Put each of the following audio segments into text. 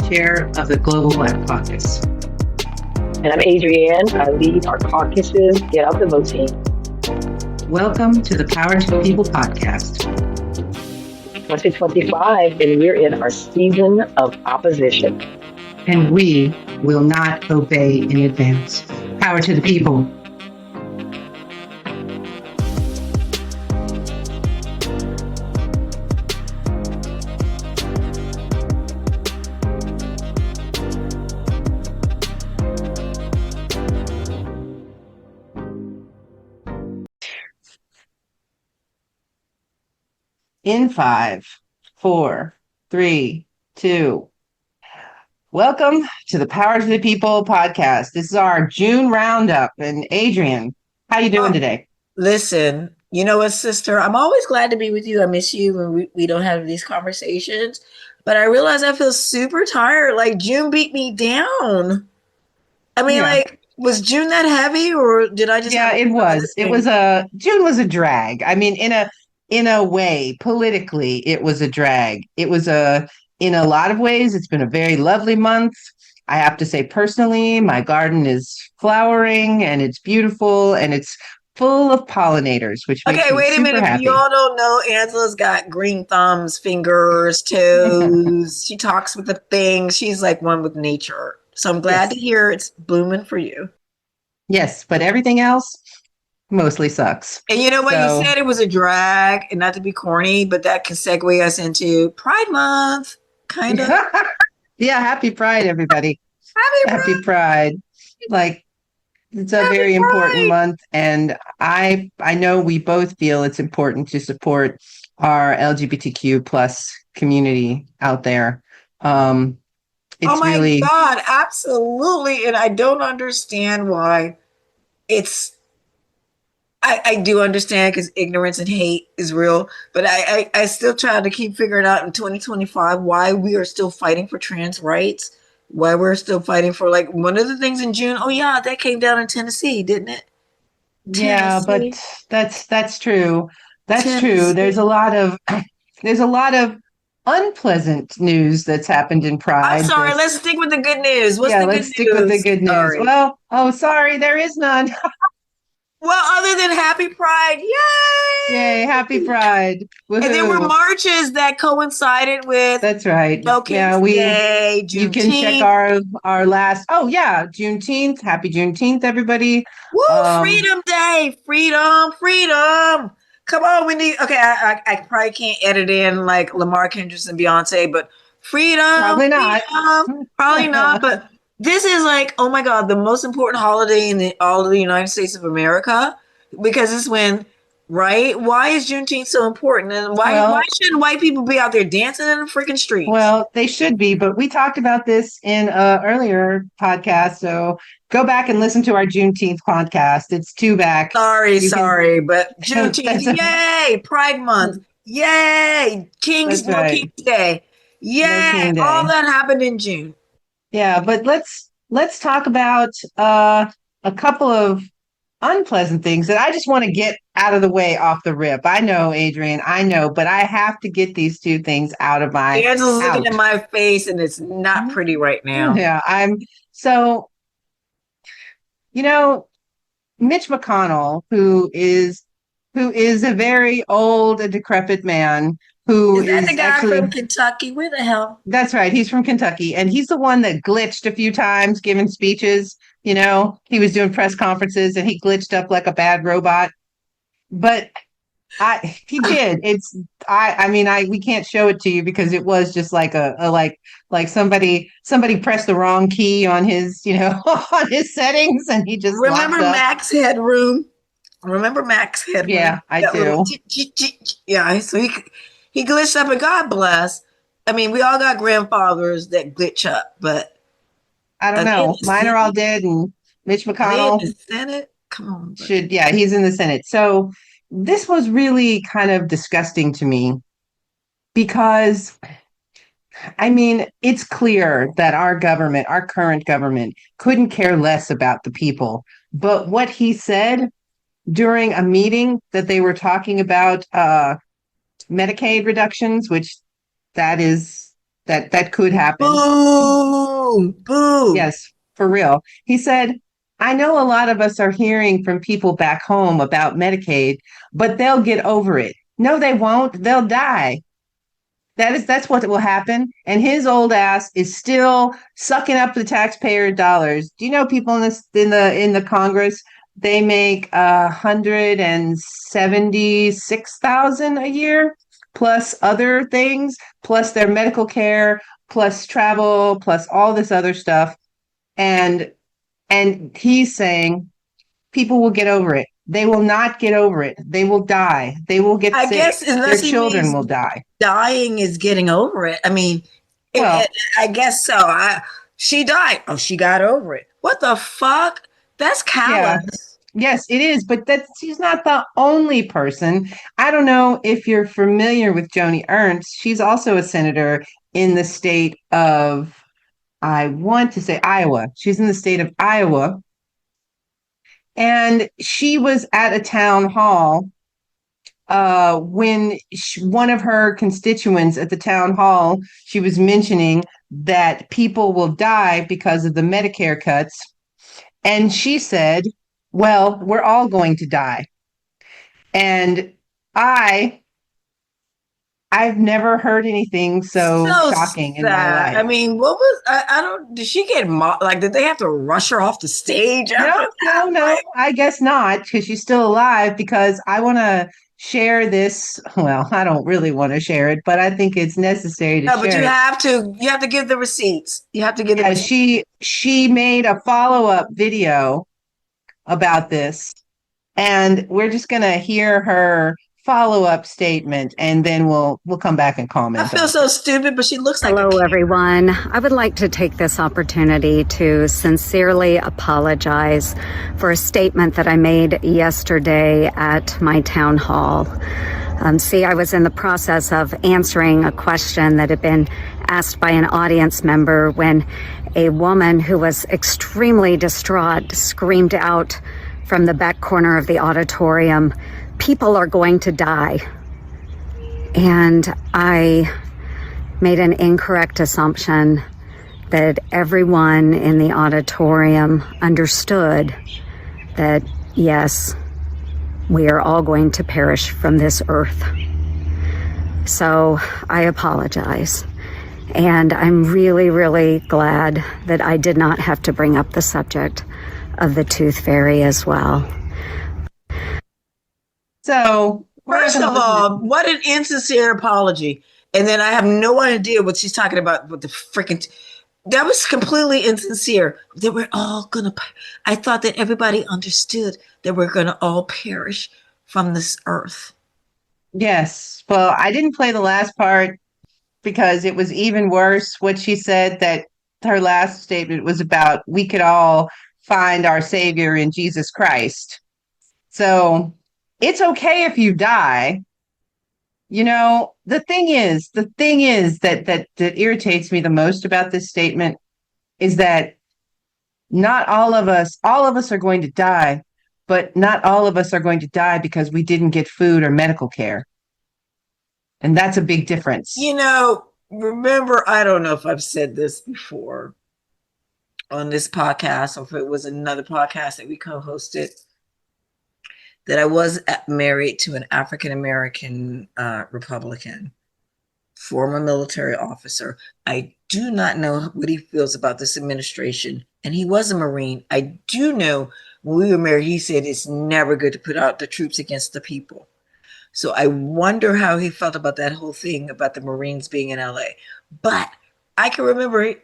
chair of the Global Black Caucus. And I'm Adrienne. I lead our caucuses, Get Out the Voting. Welcome to the Power to the People podcast. 2025, and we're in our season of opposition. And we will not obey in advance. Power to the people. In 5, 4, 3, 2. Welcome to the Power to the People podcast. This is our June Roundup. And Adrienne, how you doing today? Listen, you know what, sister? I'm always glad to be with you. I miss you when we don't have these conversations. But I realize I feel super tired. Like June beat me down. I mean, was June that heavy, or did I just? Yeah, it was. June was a drag. I mean, in a way, politically, it was a drag. It was in a lot of ways, it's been a very lovely month. I have to say, personally, my garden is flowering and it's beautiful and it's full of pollinators, which makes me wait a super minute. happy. If y'all don't know, Angela's got green thumbs, fingers, toes. She talks with the things. She's like one with nature. So I'm glad to hear it's blooming for you. Yes, but everything else mostly sucks. And you know what? You said it was a drag, and not to be corny, but that can segue us into Pride Month, kind of. Yeah, happy Pride, everybody. Happy Pride. Like, it's a very important month, and I know we both feel it's important to support our LGBTQ plus community out there. It's oh my really God, absolutely. And I don't understand why I do understand, because ignorance and hate is real, but I still try to keep figuring out in 2025 why we are still fighting for trans rights, why we're still fighting for, like, one of the things in June. Oh yeah, that came down in Tennessee, didn't it? Yeah, but that's true. That's true. There's a lot of unpleasant news that's happened in Pride. I'm sorry, let's stick with the good news. Let's stick with the good news. Sorry. Well, sorry, there is none. Well, other than Happy Pride, yay! Yay, Happy Pride. Woohoo. And there were marches that coincided with That's right. Day, Juneteenth. You can check our last Juneteenth. Happy Juneteenth, everybody. Woo, Freedom Day. Freedom. Come on, we need I probably can't edit in like Lamar Kendrick and Beyonce, but freedom. Probably not. Probably not, but this is like, oh my God, the most important holiday in all of the United States of America, because it's when, right? Why is Juneteenth so important? And why shouldn't white people be out there dancing in the freaking streets? Well, they should be, but we talked about this in an earlier podcast. So go back and listen to our Juneteenth podcast. It's 2 back. Sorry, but Juneteenth, yay! Pride Month, yay! King's Day, yay! All that happened in June. Yeah, but let's talk about a couple of unpleasant things that I just want to get out of the way off the rip. I know, Adrienne, but I have to get these 2 things out of my Angela's looking at my face, and it's not pretty right now. Yeah, Mitch McConnell, who is a very old and decrepit man, who is the guy from Kentucky? Where the hell? That's right. He's from Kentucky, and he's the one that glitched a few times giving speeches. He was doing press conferences and he glitched up like a bad robot. But he did. We can't show it to you because it was just like like somebody pressed the wrong key on his, on his settings, and he just Remember Max Headroom? Yeah, I do. Yeah, so he glitched up, and God bless. I mean, we all got grandfathers that glitch up, but I don't know. Mine are all dead, and Mitch McConnell. In the Senate? Come on. He's in the Senate. So this was really kind of disgusting to me because, I mean, it's clear that our current government, couldn't care less about the people. But what he said during a meeting that they were talking about Medicaid reductions, which that is that could happen. Boom, boom. Yes, for real. He said, I know a lot of us are hearing from people back home about Medicaid, but they'll get over it. No, they won't. They'll die. That's what will happen. And his old ass is still sucking up the taxpayer dollars. Do you know people in the Congress, they make 176,000 a year, plus other things, plus their medical care, plus travel, plus all this other stuff. And he's saying people will get over it. They will not get over it. They will die. They will get I sick. guess Their unless he children means will die. dying is getting over it. I mean, Well, I guess so. She died. Oh, she got over it. What the fuck? That's yeah. callous. Yes, it is, but she's not the only person. I don't know if you're familiar with Joni Ernst. She's also a senator in the state of, I want to say Iowa. She's in the state of Iowa. And she was at a town hall when one of her constituents at the town hall, she was mentioning that people will die because of the Medicare cuts. And she said, well, we're all going to die. And I I've never heard anything so So shocking in my sad. life. I mean, what was I don't did she get like did they have to rush her off the stage after No, that? no, no, Like, I guess not, because she's still alive, because I want to share this. Well, I don't really want to share it, but I think it's necessary to no, but share it. you have to give the receipts. You have to give the Yeah, receipts. she made a follow-up video about this, and we're just gonna hear her follow-up statement, and then we'll come back and I comment feel on so it. stupid, but she looks like a Hello, kid. everyone. I would like to take this opportunity to sincerely apologize for a statement that I made yesterday at my town hall. See, I was in the process of answering a question that had been asked by an audience member when a woman who was extremely distraught screamed out from the back corner of the auditorium, "People are going to die." And I made an incorrect assumption that everyone in the auditorium understood that, yes, we are all going to perish from this earth. So I apologize. And I'm really, really glad that I did not have to bring up the subject of the tooth fairy as well. So we're First gonna of listen all, what an insincere apology. And then I have no idea what she's talking about with the freaking. That was completely insincere. That we're all gonna. I thought that everybody understood that we're gonna all perish from this earth. Yes. Well, I didn't play the last part because it was even worse. What she said, that her last statement was about we could all find our savior in Jesus Christ. So it's okay if you die. You know, the thing is that irritates me the most about this statement is that not all of us are going to die, but not all of us are going to die because we didn't get food or medical care. And that's a big difference. You know, remember, I don't know if I've said this before on this podcast or if it was another podcast that we co hosted, that I was married to an African American Republican, former military officer. I do not know what he feels about this administration. And he was a Marine. I do know when we were married, he said it's never good to put out the troops against the people. So I wonder how he felt about that whole thing about the Marines being in LA. But I can remember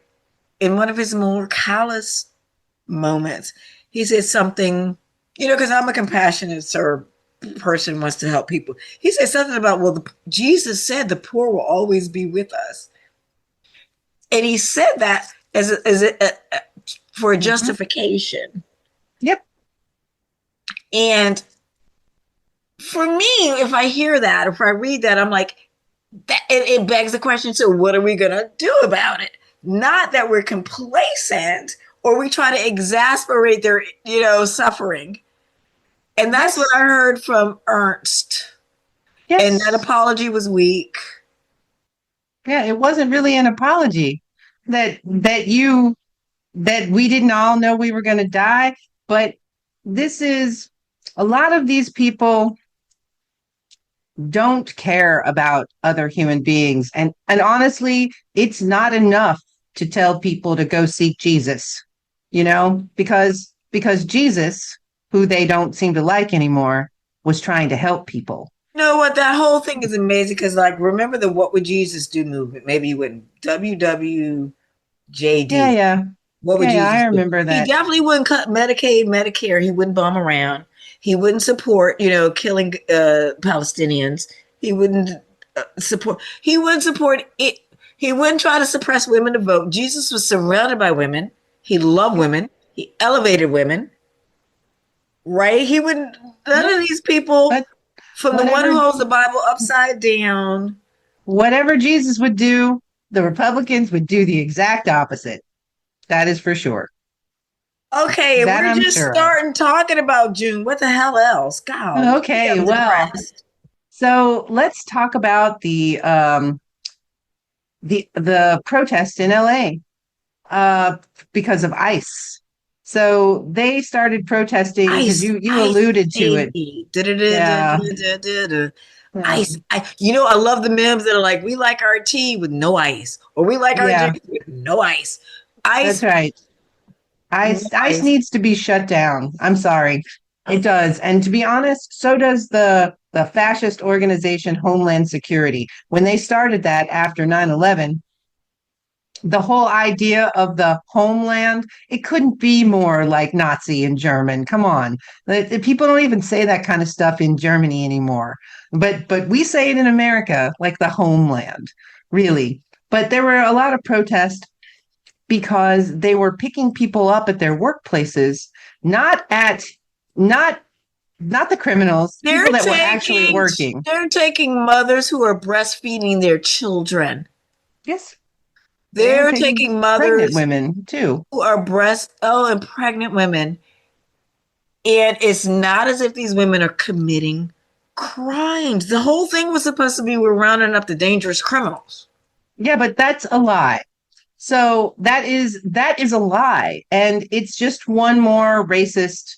in one of his more callous moments, he said something, you know, because I'm a compassionate person, wants to help people. He said something about, well, Jesus said the poor will always be with us. And he said that for a justification. Yep. And for me, if I hear that, if I read that, I'm like, it begs the question, so what are we going to do about it? Not that we're complacent or we try to exasperate their, suffering. And that's what I heard from Ernst. Yes. And that apology was weak. Yeah, it wasn't really an apology that we didn't all know we were going to die, but this is a lot of these people don't care about other human beings, and honestly, it's not enough to tell people to go seek Jesus, because Jesus, who they don't seem to like anymore, was trying to help people. You know what? That whole thing is amazing because, like, remember the "What Would Jesus Do" movement? Maybe you wouldn't. Yeah, WWJD. yeah. What would Yeah, I Jesus do? remember He that. definitely wouldn't cut Medicaid, Medicare. He wouldn't bum around. He wouldn't support, killing Palestinians. He wouldn't support. He wouldn't support it. He wouldn't try to suppress women to vote. Jesus was surrounded by women. He loved Yep. women. He elevated women. Right? He wouldn't. None Yep. of these people, But from the one whatever who holds the Bible upside down. whatever Jesus would do, the Republicans would do the exact opposite. That is for sure. Okay, That we're I'm just sure of. starting talking about June. What the hell else? God, maybe Okay, I'm well, depressed. so let's talk about the protest in LA because of ICE. So they started protesting because Ice, you ice, alluded to it. baby. Yeah. Da-da-da-da-da-da-da. Yeah. Ice. I love the memes that are like, we like our tea with no ice, or we like our Yeah, drink with no ice. that's Ice, right. no ICE ice. needs to be shut down. I'm sorry. It does. And to be honest, so does the fascist organization Homeland Security. When they started that after 9/11, the whole idea of the homeland, it couldn't be more like Nazi and German. Come on. People don't even say that kind of stuff in Germany anymore. But we say it in America like the homeland, really. But there were a lot of protests because they were picking people up at their workplaces, not at not not the criminals, They're people that were actually taking working. they're taking mothers who are breastfeeding their children. Yes, they were They're taking taking pregnant mothers women too. who are and pregnant women. And it's not as if these women are committing crimes. The whole thing was supposed to be we're rounding up the dangerous criminals. Yeah, but that's a lie. So that is a lie, and it's just one more racist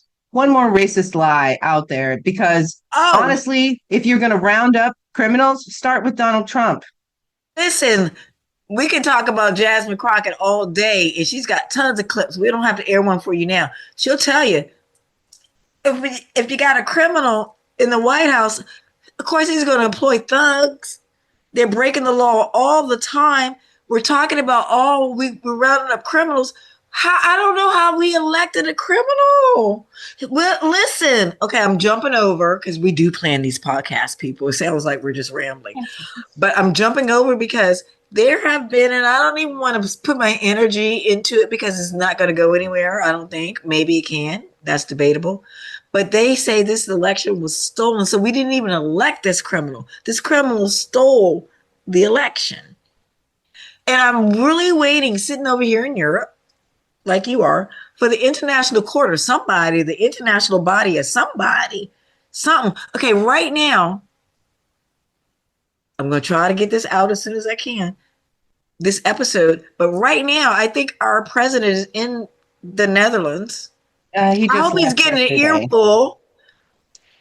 lie out there. Because Oh, honestly, if you're going to round up criminals, start with Donald Trump. listen, we can talk about Jasmine Crockett all day, and she's got tons of clips. We don't have to air one for you now. She'll tell you if you got a criminal in the White House, of course he's going to employ thugs. They're breaking the law all the time. We're talking about we're rounding up criminals. How I don't know how we elected a criminal. Well, listen, okay, I'm jumping over because we do plan these podcasts. People, it sounds like we're just rambling, but I'm jumping over because there have been, and I don't even want to put my energy into it because it's not going to go anywhere. I don't think. Maybe it can. That's debatable. But they say this election was stolen. So we didn't even elect this criminal. This criminal stole the election. And I'm really waiting, sitting over here in Europe, like you are, for the international court or somebody, the international body or somebody, something. Okay, right now, I'm going to try to get this out as soon as I can, this episode. But right now, I think our president is in the Netherlands. He I just hope he's left getting an yesterday. earful.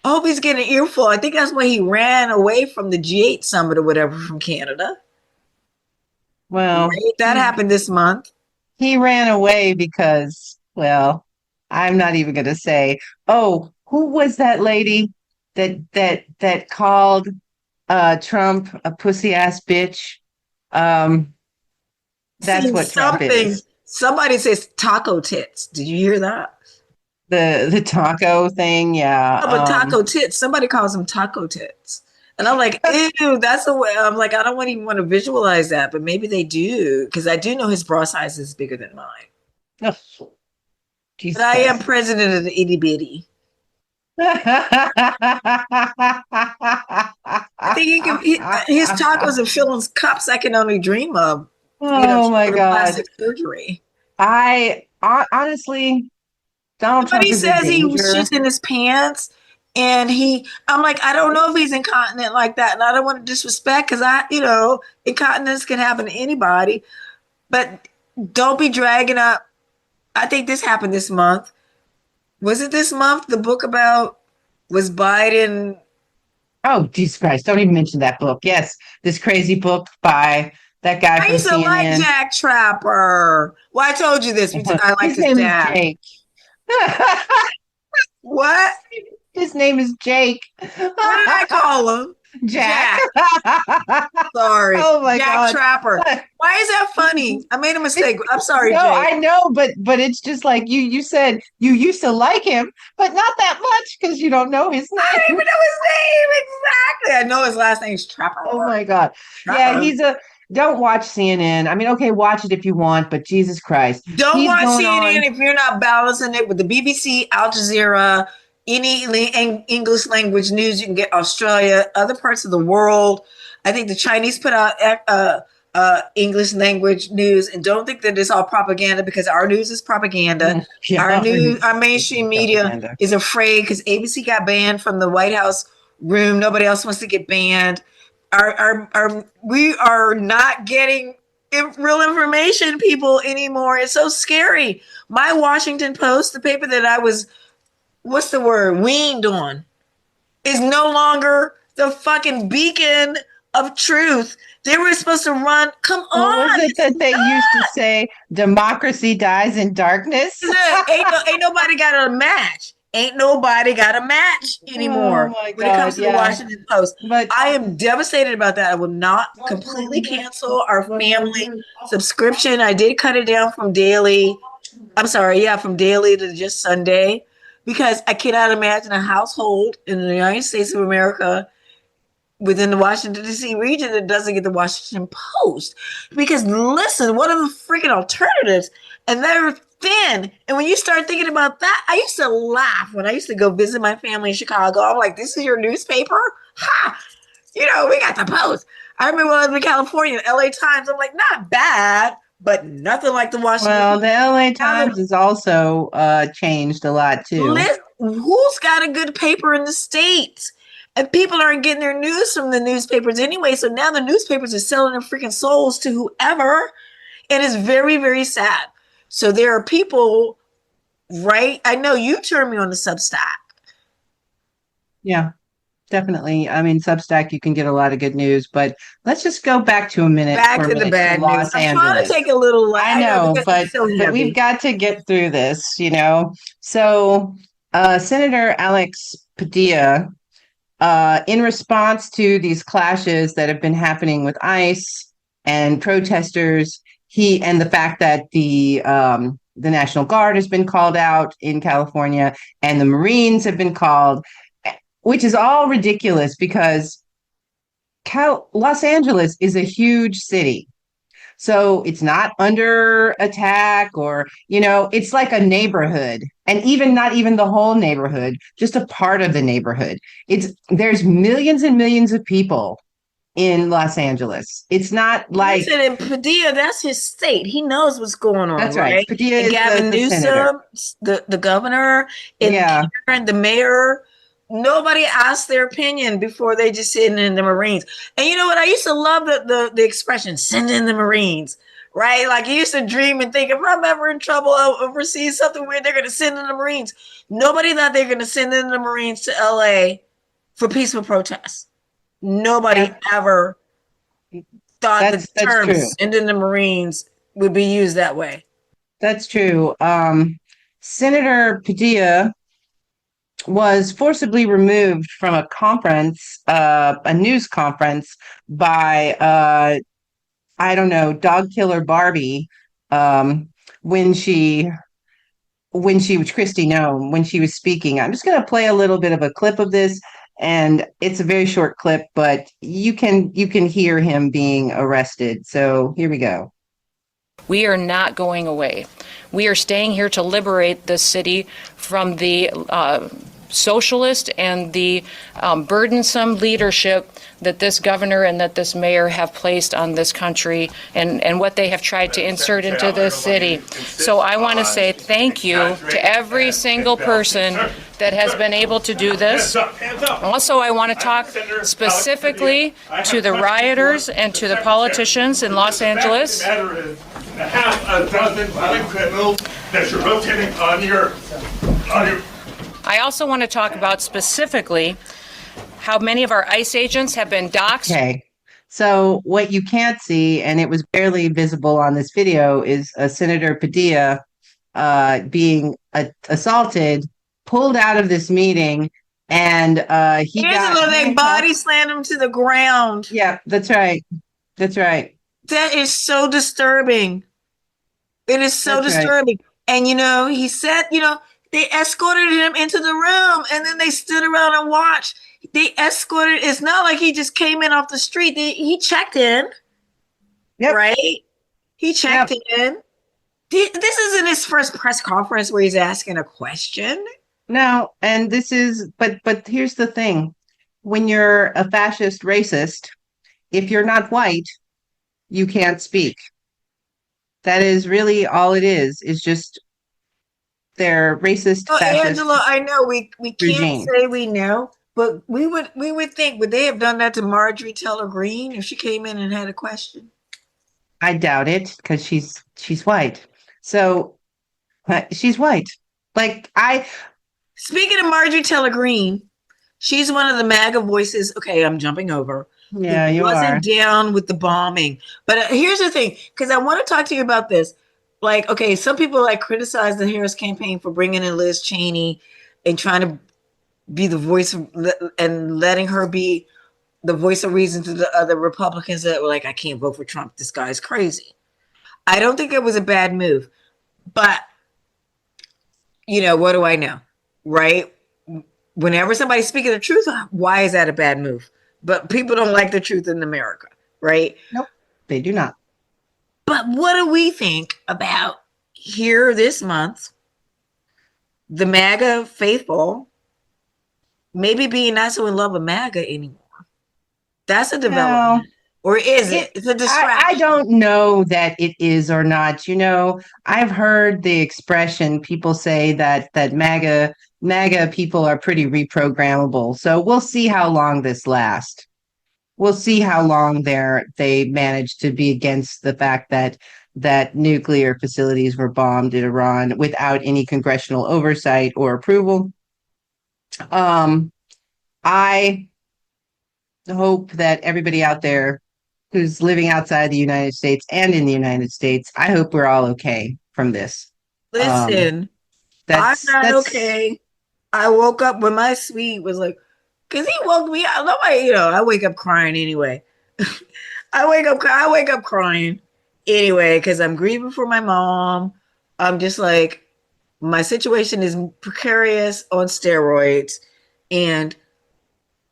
I hope he's getting an earful. I think that's why he ran away from the G8 summit or whatever from Canada. Well, Right? That happened this month. he ran away because, well, I'm not even going to say. Oh, who was that lady that called Trump a pussy ass bitch? Um, that's Seen what Trump something. is. Somebody says taco tits. Did you hear that? The taco thing, yeah. Oh, but taco tits. Somebody calls them taco tits. And I'm like, ew, that's the way. I'm like, I don't even want to visualize that, but maybe they do, because I do know his bra size is bigger than mine. Oh, But Jesus I am Christ. president of the itty bitty. I think his tacos and fillings cups I can only dream of, Oh my short of God. plastic surgery. Honestly, Donald Trump Somebody is a says he danger. shits in his pants And I'm like, I don't know if he's incontinent like that. And I don't want to disrespect because incontinence can happen to anybody. But don't be dragging up. I think this happened this month. Was it this month? The book about was Biden. Oh, Jesus Christ. Don't even mention that book. Yes, this crazy book by that guy I from used to like CNN. Jack Trapper. Well, I told you this because I like His his name is dad. Jake. What? His name is Jake. What did I call him? Jack. Sorry. Oh my Jack God. Trapper. Why is that funny? I made a mistake. I'm sorry, No, Jake. I know, but it's just like you said you used to like him, but not that much because you don't know his I don't name. even know his name exactly. I know his last name's Trapper. Oh my God. Trapper. Yeah, don't watch CNN. I mean, okay, watch it if you want, but Jesus Christ. Don't He's watch going CNN on. if you're not balancing it with the BBC, Al Jazeera, any English language news you can get, Australia, other parts of the world. I think the Chinese put out English language news, and don't think that it's all propaganda because our news is propaganda. Yeah, Our mainstream media propaganda. is afraid because ABC got banned from the White House room. Nobody else wants to get banned. We are not getting real information, people, anymore. It's so scary. My Washington Post, the paper that I was, what's the word, weaned on, is no longer the fucking beacon of truth. They were supposed to run. Come What on. was it that they used to say? Democracy dies in darkness. Ain't nobody got a match. Ain't nobody got a match Oh anymore my when it comes God, to the yeah. Washington Post. But I am devastated about that. I will not completely cancel our family subscription. I did cut it down from daily. I'm sorry, yeah, from daily to just Sunday because I cannot imagine a household in the United States of America within the Washington, D.C. region that doesn't get the Washington Post. Because listen, what are the freaking alternatives? And they're thin. And when you start thinking about that, I used to laugh when I used to go visit my family in Chicago. I'm like, this is your newspaper? Ha! We got the Post. I remember when I was in California, LA Times, I'm like, not bad, but nothing like the Washington well, Post. the LA Times has also changed a lot too. Who's got a good paper in the States? And people aren't getting their news from the newspapers anyway. So now the newspapers are selling their freaking souls to whoever. It is very, very sad. So there are people, right? I know you turned me on to Substack. Yeah, definitely. I mean, Substack, you can get a lot of good news, but let's just go back to Back for a to the minute to bad news. Los I'm trying to Angeles. take a little. I know, because but it's so but we've heavy. got to get through this. So Senator Alex Padilla, in response to these clashes that have been happening with ICE and protesters, and the fact that the National Guard has been called out in California and the Marines have been called, which is all ridiculous because Los Angeles is a huge city. So it's not under attack it's like a neighborhood, and not even the whole neighborhood, just a part of the neighborhood. There's millions and millions of people in Los Angeles. It's not like, Listen, and Padilla, that's his state. He knows what's going on, that's right. right? Padilla And is Gavin the senator. Newsom, the governor, and Yeah. Karen, the mayor, nobody asked their opinion before they just send in the Marines. And you know what? I used to love the expression, send in the Marines, right? Like you used to dream and think, if I'm ever in trouble overseas, something weird, they're going to send in the Marines. Nobody thought they were going to send in the Marines to LA for peaceful protests. Nobody ever thought the That's term true. send in the Marines would be used that way. That's true. Senator Padilla was forcibly removed from a news conference by I don't know, dog killer Barbie, when she was Christy Nome, when she was speaking. I'm just going to play a little bit of a clip of this, and it's a very short clip, but you can hear him being arrested. So here we go. We are not going away. We are staying here to liberate this city from the socialist and the burdensome leadership that this governor and that this mayor have placed on this country and what they have tried to insert into this city. So I want to say thank you to every single person that has been able to do this. Also, I want to talk specifically to the rioters and to the politicians in Los Angeles. Half a dozen violent criminals that you're rotating on your. I also want to talk about specifically how many of our ICE agents have been doxxed. Okay. So what you can't see, and it was barely visible on this video, is Senator Padilla being assaulted, pulled out of this meeting, and he got Angela, they body slammed him to the ground. Yeah, that's right. That's right. That is so disturbing. It is so That's right. disturbing. And, he said, they escorted him into the room and then they stood around and watched. They escorted. It's not like he just came in off the street. He checked in. Yep. Right? He checked in. This isn't his first press conference where he's asking a question. No, and this is, but here's the thing. When you're a fascist racist, if you're not white, you can't speak. That is really all it is just they're racist, fascist. Angela, I know we can't regime. say we know, but we would think, would they have done that to Marjorie Taylor Greene if she came in and had a question? I doubt it because she's white. So she's white. Speaking of Marjorie Taylor Greene, she's one of the MAGA voices. Okay, I'm jumping over. Yeah, you wasn't are. down with the bombing. But here's the thing, because I want to talk to you about this. Okay, some people criticize the Harris campaign for bringing in Liz Cheney and trying to be the voice and letting her be the voice of reason to the other Republicans that were like, I can't vote for Trump. This guy's crazy. I don't think it was a bad move. But, what do I know? Right? Whenever somebody's speaking the truth, why is that a bad move? But people don't like the truth in America, right? Nope, they do not. But what do we think about here this month, the MAGA faithful maybe being not so in love with MAGA anymore? That's a development. Or is it? It's a distraction. I don't know that it is or not. I've heard the expression, people say that MAGA people are pretty reprogrammable. So we'll see how long this lasts. We'll see how long they manage to be against the fact that nuclear facilities were bombed in Iran without any congressional oversight or approval. I hope that everybody out there who's living outside the United States and in the United States, I hope we're all okay from this. Listen, I'm not okay. I woke up when my sweet was like, because he woke me up. Nobody, I wake up crying anyway. I wake up crying anyway because I'm grieving for my mom. I'm just like, my situation is precarious on steroids. And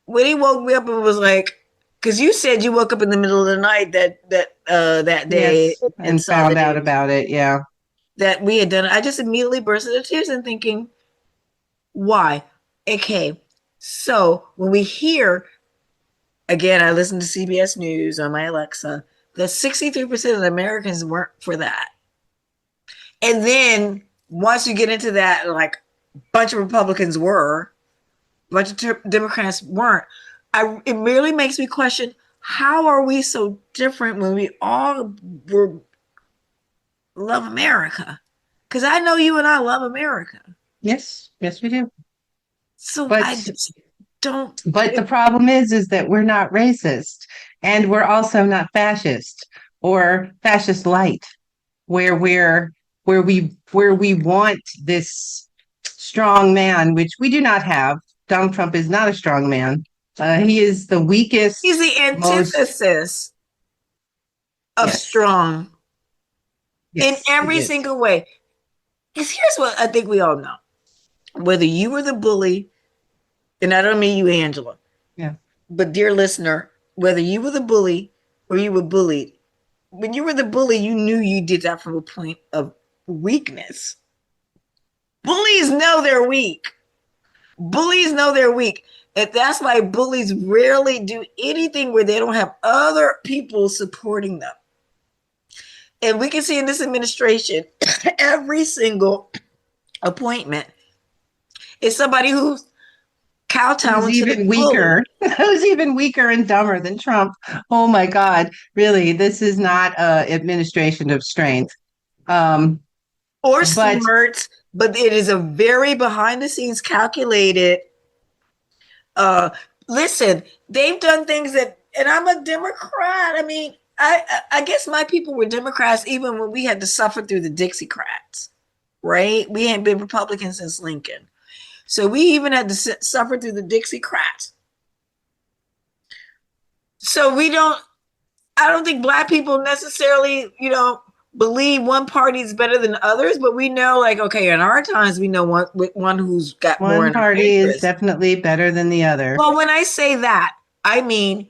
when he woke me up and was like, because you said you woke up in the middle of the night that day, yes, and found out about it, yeah, that we had done it. I just immediately burst into tears and thinking, why? Okay, so when we hear, again, I listen to CBS News on my Alexa, that 63% of the Americans weren't for that. And then once you get into that, a bunch of Republicans were, a bunch of Democrats weren't. It really makes me question, how are we so different when we all love America? Because I know you and I love America. Yes, we do. So I just don't. But the problem is that we're not racist, and we're also not fascist or fascist light, where we want this strong man, which we do not have. Donald Trump is not a strong man. He is the weakest. He's the antithesis of strong in every single way. Because here's what I think we all know. Whether you were the bully, and I don't mean you, Angela. Yeah. But dear listener, whether you were the bully or you were bullied, when you were the bully, you knew you did that from a point of weakness. Bullies know they're weak. Bullies know they're weak. And that's why bullies rarely do anything where they don't have other people supporting them. And we can see in this administration, every single appointment is somebody who's kowtowing Who's to the even bully. weaker, who's even weaker and dumber than Trump. Oh my God. Really, this is not a administration of strength. Um, Or but smart, but it is a very behind the scenes calculated. Uh, Listen, they've done things that, and I'm a Democrat. I mean, I guess my people were Democrats even when we had to suffer through the Dixiecrats, right? We hadn't been Republicans since Lincoln. So we even had to suffer through the Dixiecrats. So I don't think Black people necessarily, believe one party is better than others, but we know, like, okay, in our times, we know one who's got more one in our party is interest. definitely better than the other. Well, when I say that, I mean,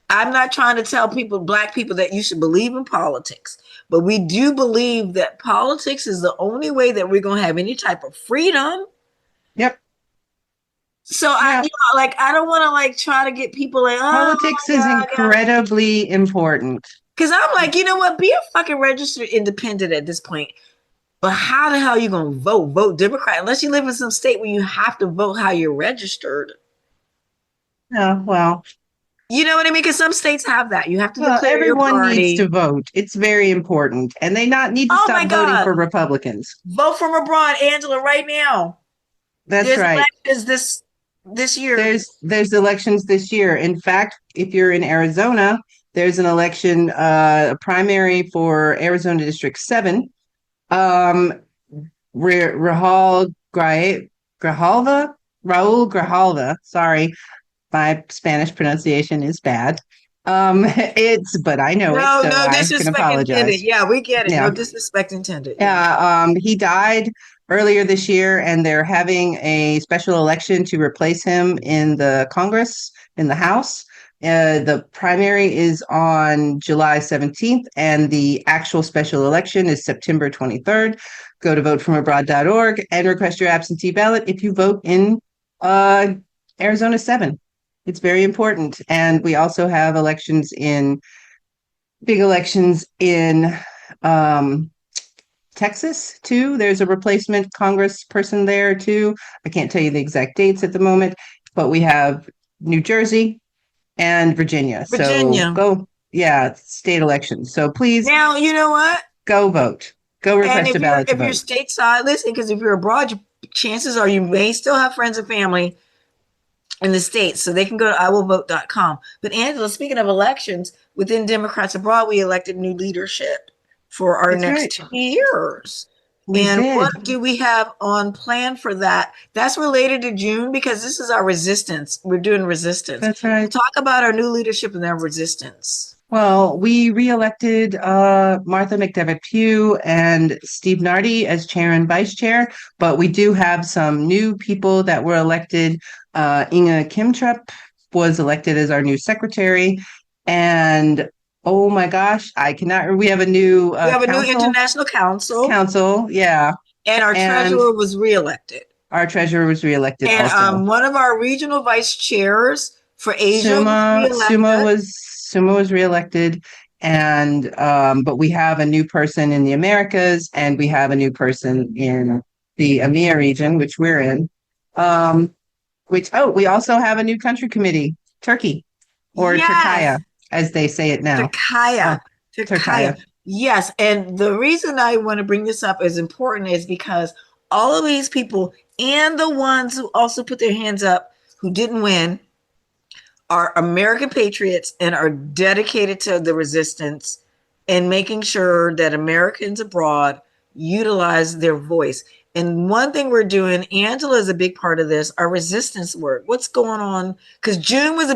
I'm not trying to tell Black people, that you should believe in politics, but we do believe that politics is the only way that we're going to have any type of freedom. Yep. So Yeah. I don't want to try to get people like, oh, Politics is incredibly important. because I'm like, you know what? Be a fucking registered independent at this point. But how the hell are you going to vote? Vote Democrat unless you live in some state where you have to vote how you're registered. Oh, well. You know what I mean? Because some states have that. You have to declare Everyone your party. needs to vote. It's very important. And they not need to Oh my stop voting God. for Republicans. Vote from abroad, Angela, right now. That's There's right. elections this year. There's elections this year. In fact, if you're in Arizona, there's an election, primary for Arizona District 7. Raul Grijalva, sorry, my Spanish pronunciation is bad. But I know it, so No I can disrespect apologize. intended. Yeah, we get it. Yeah. No disrespect intended. Yeah, he died earlier this year, and they're having a special election to replace him in the Congress, in the House. The primary is on July 17th, and the actual special election is September 23rd. Go to votefromabroad.org and request your absentee ballot if you vote in Arizona 7. It's very important. And we also have big elections in Texas too. There's a replacement congressperson there too. I can't tell you the exact dates at the moment, but we have New Jersey and Virginia. So go, state elections. So please, now you know what? Go vote. Go request a ballot to vote. If you're stateside, listen, because if you're abroad, chances are you may still have friends and family in the States, so they can go to iwillvote.com. But Angela, speaking of elections, within Democrats abroad, we elected new leadership for our next 2 years. What do we have on plan for that? That's related to June, because this is our resistance. We're doing resistance. That's right. Talk about our new leadership and their resistance. Well, we reelected Martha McDevitt Pugh and Steve Nardi as chair and vice chair, but we do have some new people that were elected. Inga Kimtrup was elected as our new secretary, and oh my gosh, we have a new new international council. Yeah, and our treasurer was reelected. Our treasurer was reelected, and also. One of our regional vice chairs for Asia Suma was reelected, and but we have a new person in the Americas, and we have a new person in the EMEA region, which we're in. We also have a new country committee, Turkey, or Turkaya, as they say it now. Turkaya. Yes, and the reason I want to bring this up as important is because all of these people, and the ones who also put their hands up who didn't win, are American patriots and are dedicated to the resistance and making sure that Americans abroad utilize their voice. And one thing we're doing, Angela is a big part of this, our resistance work. What's going on? Because June was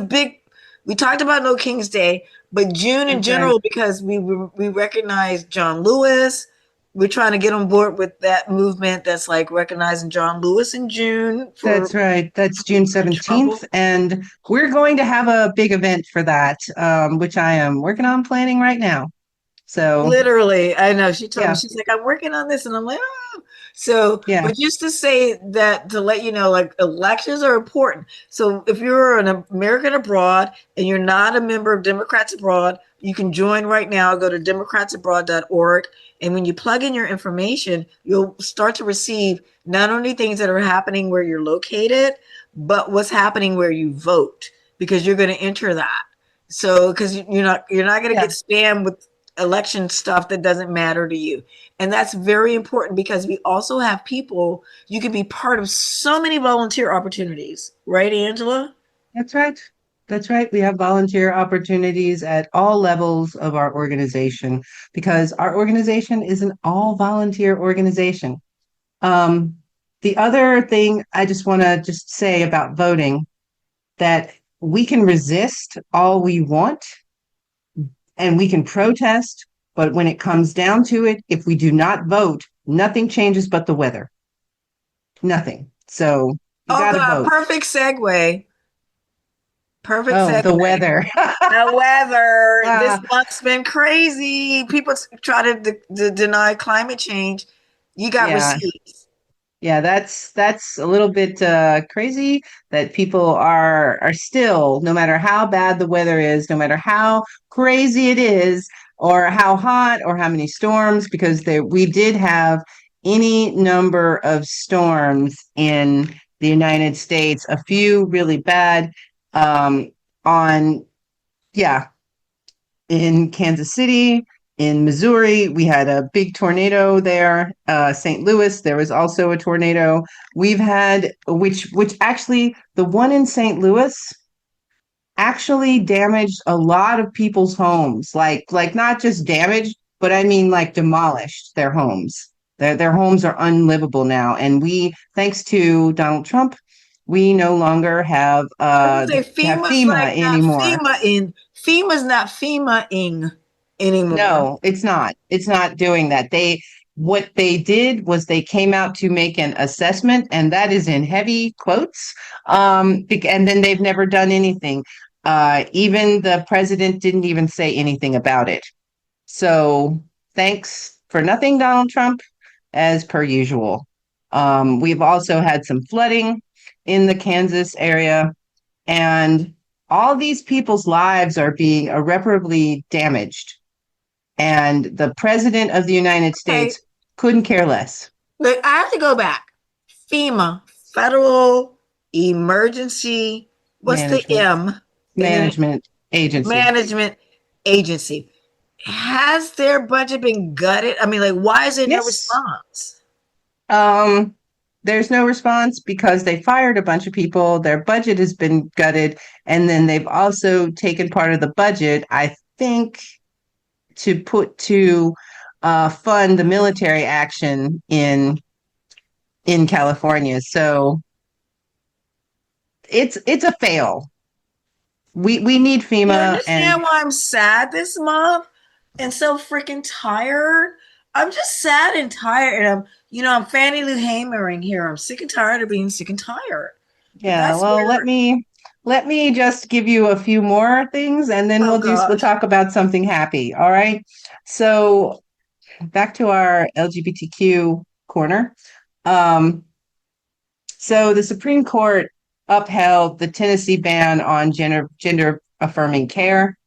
we talked about No King's Day, but June in general, because we recognize John Lewis. We're trying to get on board with that movement that's like recognizing John Lewis in June. That's right. That's June 17th. And we're going to have a big event for that, which I am working on planning right now. So literally, I know she told me, she's like, I'm working on this. And I'm like, oh. So, Yeah. but just to say that, to let you know, like, elections are important. So if you're an American abroad and you're not a member of Democrats Abroad, you can join right now. Go to democratsabroad.org. And when you plug in your information, you'll start to receive not only things that are happening where you're located, but what's happening where you vote, because you're going to enter that. So, because you're not going to Yeah. get spammed with election stuff that doesn't matter to you. And that's very important, because we also have people, you can be part of so many volunteer opportunities, right, Angela? That's right. That's right. We have volunteer opportunities at all levels of our organization because our organization is an all volunteer organization. Um, the other thing I just want to just say about voting, that we can resist all we want and we can protest, but when it comes down to it, if we do not vote, nothing changes but the weather. Nothing. So you Oh got to God, vote. perfect segue. Perfect Oh, the segue. weather. The weather this Ah, month's been crazy. People try to deny climate change. You got yeah. receipts. Yeah, that's a little bit crazy that people are still, no matter how bad the weather is, no matter how crazy it is, or how hot, or how many storms, because we did have any number of storms in the United States, a few really bad, on yeah, in Kansas City, in Missouri. We had a big tornado there. St. Louis, there was also a tornado. We've had, which actually, the one in St. Louis actually damaged a lot of people's homes. Like not just damaged, but I mean like demolished their homes. Their homes are unlivable now. And thanks to Donald Trump, we no longer have I was gonna say have FEMA's FEMA like not anymore. FEMA's not FEMA-ing anymore. No, it's not. It's not doing that. What they did was they came out to make an assessment, and that is in heavy quotes. And then they've never done anything. Even the president didn't even say anything about it. So thanks for nothing, Donald Trump, as per usual. We've also had some flooding in the Kansas area, and all these people's lives are being irreparably damaged, and the president of the United Okay, States couldn't care less. but I have to go back. FEMA, Federal Emergency, what's the Management M? And then management agency. management agency. Has their budget been gutted? I mean, like, why is there no Yes. response? Um, there's no response because they fired a bunch of people. Their budget has been gutted, and then they've also taken part of the budget, I think, to fund the military action in California. So it's a fail. We need You FEMA, and understand why I'm sad this month and so freaking tired? I'm just sad and tired. And I'm Fannie Lou Hamering here. I'm sick and tired of being sick and tired. But yeah, that's well, where, let me just give you a few more things, and then oh we'll gosh. talk about something happy. All right. So back to our LGBTQ corner. Um, so the Supreme Court upheld the Tennessee ban on gender affirming care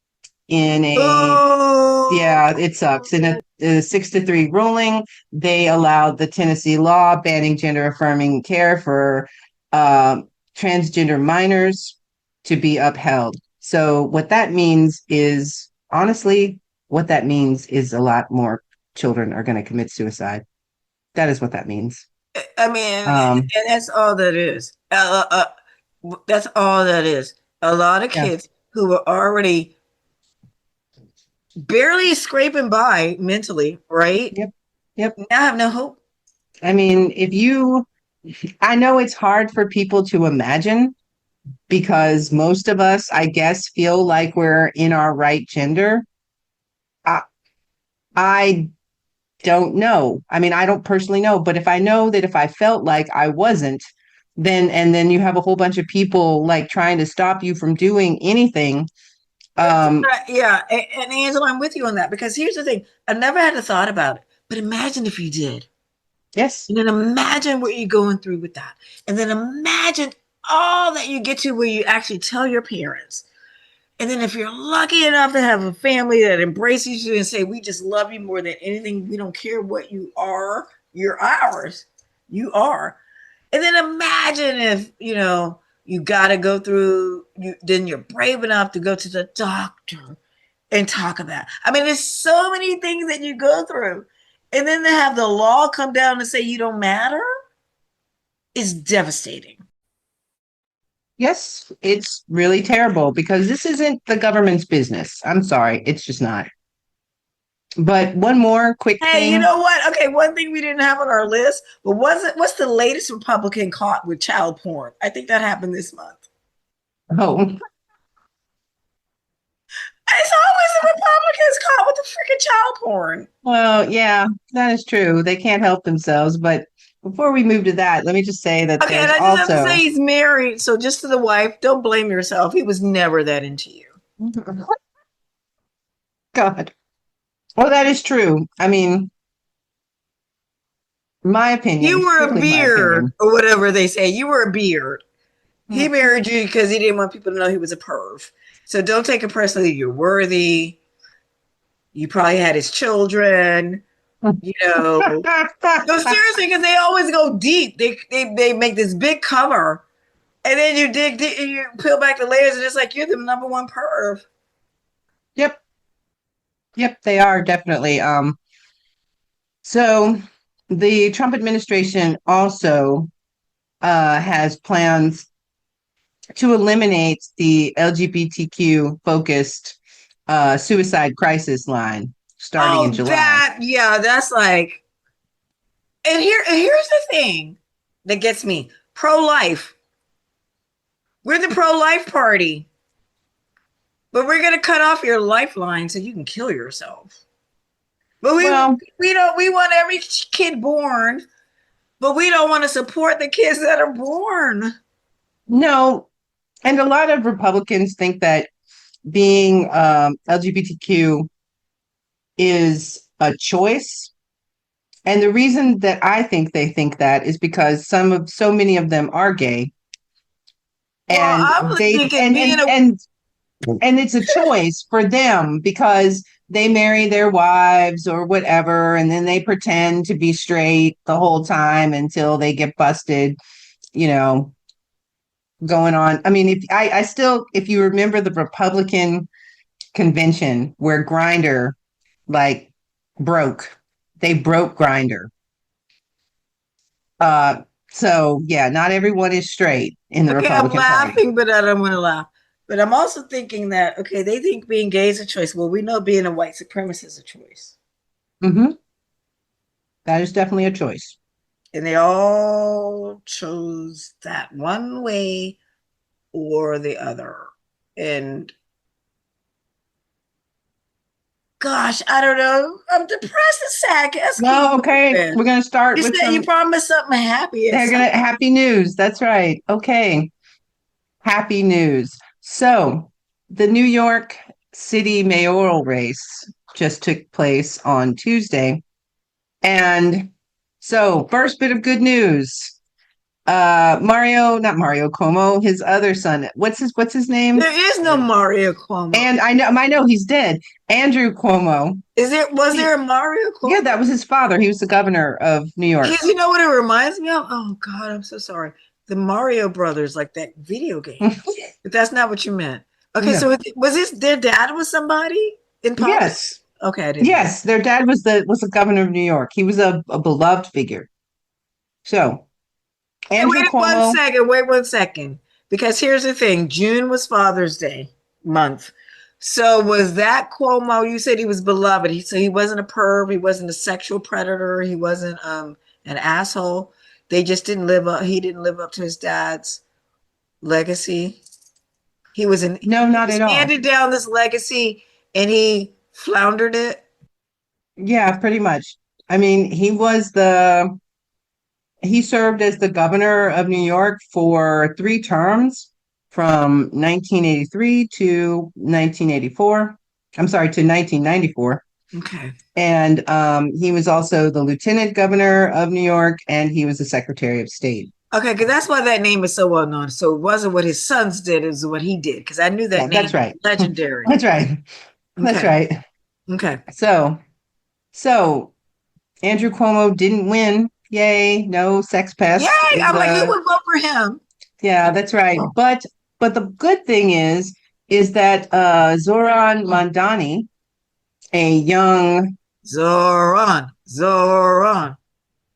in a Oh, yeah, it sucks. In a 6-3 ruling, they allowed the Tennessee law banning gender affirming care for transgender minors to be upheld. So what that means is, honestly, what that means is a lot more children are going to commit suicide. That is what that means. I mean, Um, and that's all that is. That's all that is. A lot of yeah, kids who were already barely scraping by mentally, right? yep, yep. Now have no hope. I mean, I know it's hard for people to imagine because most of us, I guess, feel like we're in our right gender. I, I don't know. I mean, I don't personally know, but if I know that if I felt like I wasn't, then you have a whole bunch of people like trying to stop you from doing anything. Um, Yeah, and Angela, I'm with you on that, because here's the thing: I've never had a thought about it, but imagine if you did. Yes. And then imagine what you're going through with that. And then imagine all that you get to where you actually tell your parents. And then if you're lucky enough to have a family that embraces you and say, we just love you more than anything. We don't care what you are. You're ours. You are. And then imagine if, you got to go through, then you're brave enough to go to the doctor and talk about. I mean, there's so many things that you go through. And then to have the law come down and say you don't matter is devastating. Yes, it's really terrible because this isn't the government's business. I'm sorry, it's just not. But one more quick Hey, you thing. know what? Okay, one thing we didn't have on our list, but what's the latest Republican caught with child porn? I think that happened this month. Oh, It's always the Republicans caught with the freaking child porn. well, yeah, that is true. They can't help themselves. But before we move to that, let me just say that Okay, and there's I just have to say also. he's married, so just to the wife, don't blame yourself. He was never that into you. God. Well, that is true. I mean, my opinion, You were a strictly my beard, opinion. or whatever they say. You were a beard. He Mm. married you because he didn't want people to know he was a perv. So don't take it personally. You're worthy. You probably had his children. No, seriously, because they always go deep. They make this big cover, and then you dig deep, and you peel back the layers, and it's like you're the number one perv. Yep. Yep, they are definitely. So the Trump administration also has plans to eliminate the LGBTQ focused suicide crisis line starting in Oh, July. that's like, and here's the thing that gets me: pro-life. We're the pro-life party, but we're gonna cut off your lifeline so you can kill yourself. But Well, we don't we want every kid born, but we don't want to support the kids that are born. no, and a lot of Republicans think that being LGBTQ is a choice. And the reason that I think they think that is because so many of them are gay, Well, and I'm they thinking being a and it's a choice for them because they marry their wives or whatever, and then they pretend to be straight the whole time until they get busted, you know, going on. I mean, if I still, if you remember the Republican convention where Grinder like broke, they broke Grinder. Uh, so yeah, not everyone is straight in the okay. I'm Republican Party. laughing, but I don't want to laugh. But I'm also thinking that okay, they think being gay is a choice. Well, we know being a white supremacist is a choice, Hmm. That is definitely a choice. and they all chose that one way or the other. And gosh, I don't know. I'm depressed and sad. Let's keep Well, okay, moving. we're gonna start You with said you some. promised something happy. They're gonna happy news. That's right. Okay, happy news. So, the New York City mayoral race just took place on Tuesday, and so first bit of good news. Not Mario Cuomo, his other son. What's his name? There is no Mario Cuomo. And I know he's dead. Andrew Cuomo. Was He- there a Mario Cuomo? yeah, that was his father. He was the governor of New York. You know what it reminds me of? Oh God, I'm so sorry. The Mario Brothers, like that video game. But that's not what you meant. Okay, No. so was this their dad was somebody in politics? Yes. Okay, I didn't. Yes, their dad was the governor of New York. He was a beloved figure. So, Hey, Andrew wait Cuomo. wait 1 second. Because here's the thing: June was Father's Day month. So was that Cuomo? You said he was beloved. So he wasn't a perv. He wasn't a sexual predator. He wasn't an asshole. They just didn't live up. He didn't live up to his dad's legacy. He was No, he not was at all. handed down this legacy, and he floundered it. Yeah, pretty much. I mean, he served as the governor of New York for 3 terms from 1983 to 1984. I'm sorry, to 1994. Okay. And he was also the lieutenant governor of New York, and he was the secretary of state. Okay, because that's why that name is so well known. So it wasn't what his sons did, it was what he did. Because I knew that Yeah, name that's right. was legendary. That's right. That's Okay. right. Okay. So Andrew Cuomo didn't win. Yay, no sex Yay! pest is I'm like, who would vote for him? yeah, that's right. But the good thing is that Zoran Mandani, a young Zoran.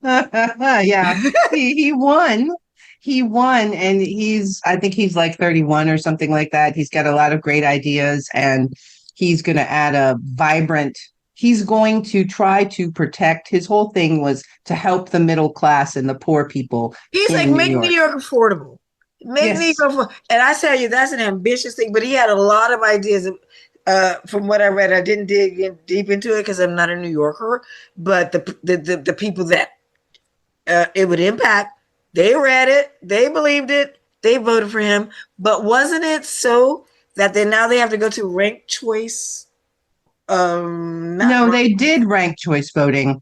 yeah, he won. He won, and I think he's like 31 or something like that. He's got a lot of great ideas, and he's going to add a vibrant. He's going to try to protect. His whole thing was to help the middle class and the poor people He's like, in New make New York. York affordable. Make New Yes. York affordable. And I tell you, that's an ambitious thing, but he had a lot of ideas. From what I read, I didn't dig in deep into it because I'm not a New Yorker, but the people that it would impact, they read it, they believed it, they voted for him. But wasn't it so that now they have to go to ranked choice? Not No, rank, they did ranked choice voting.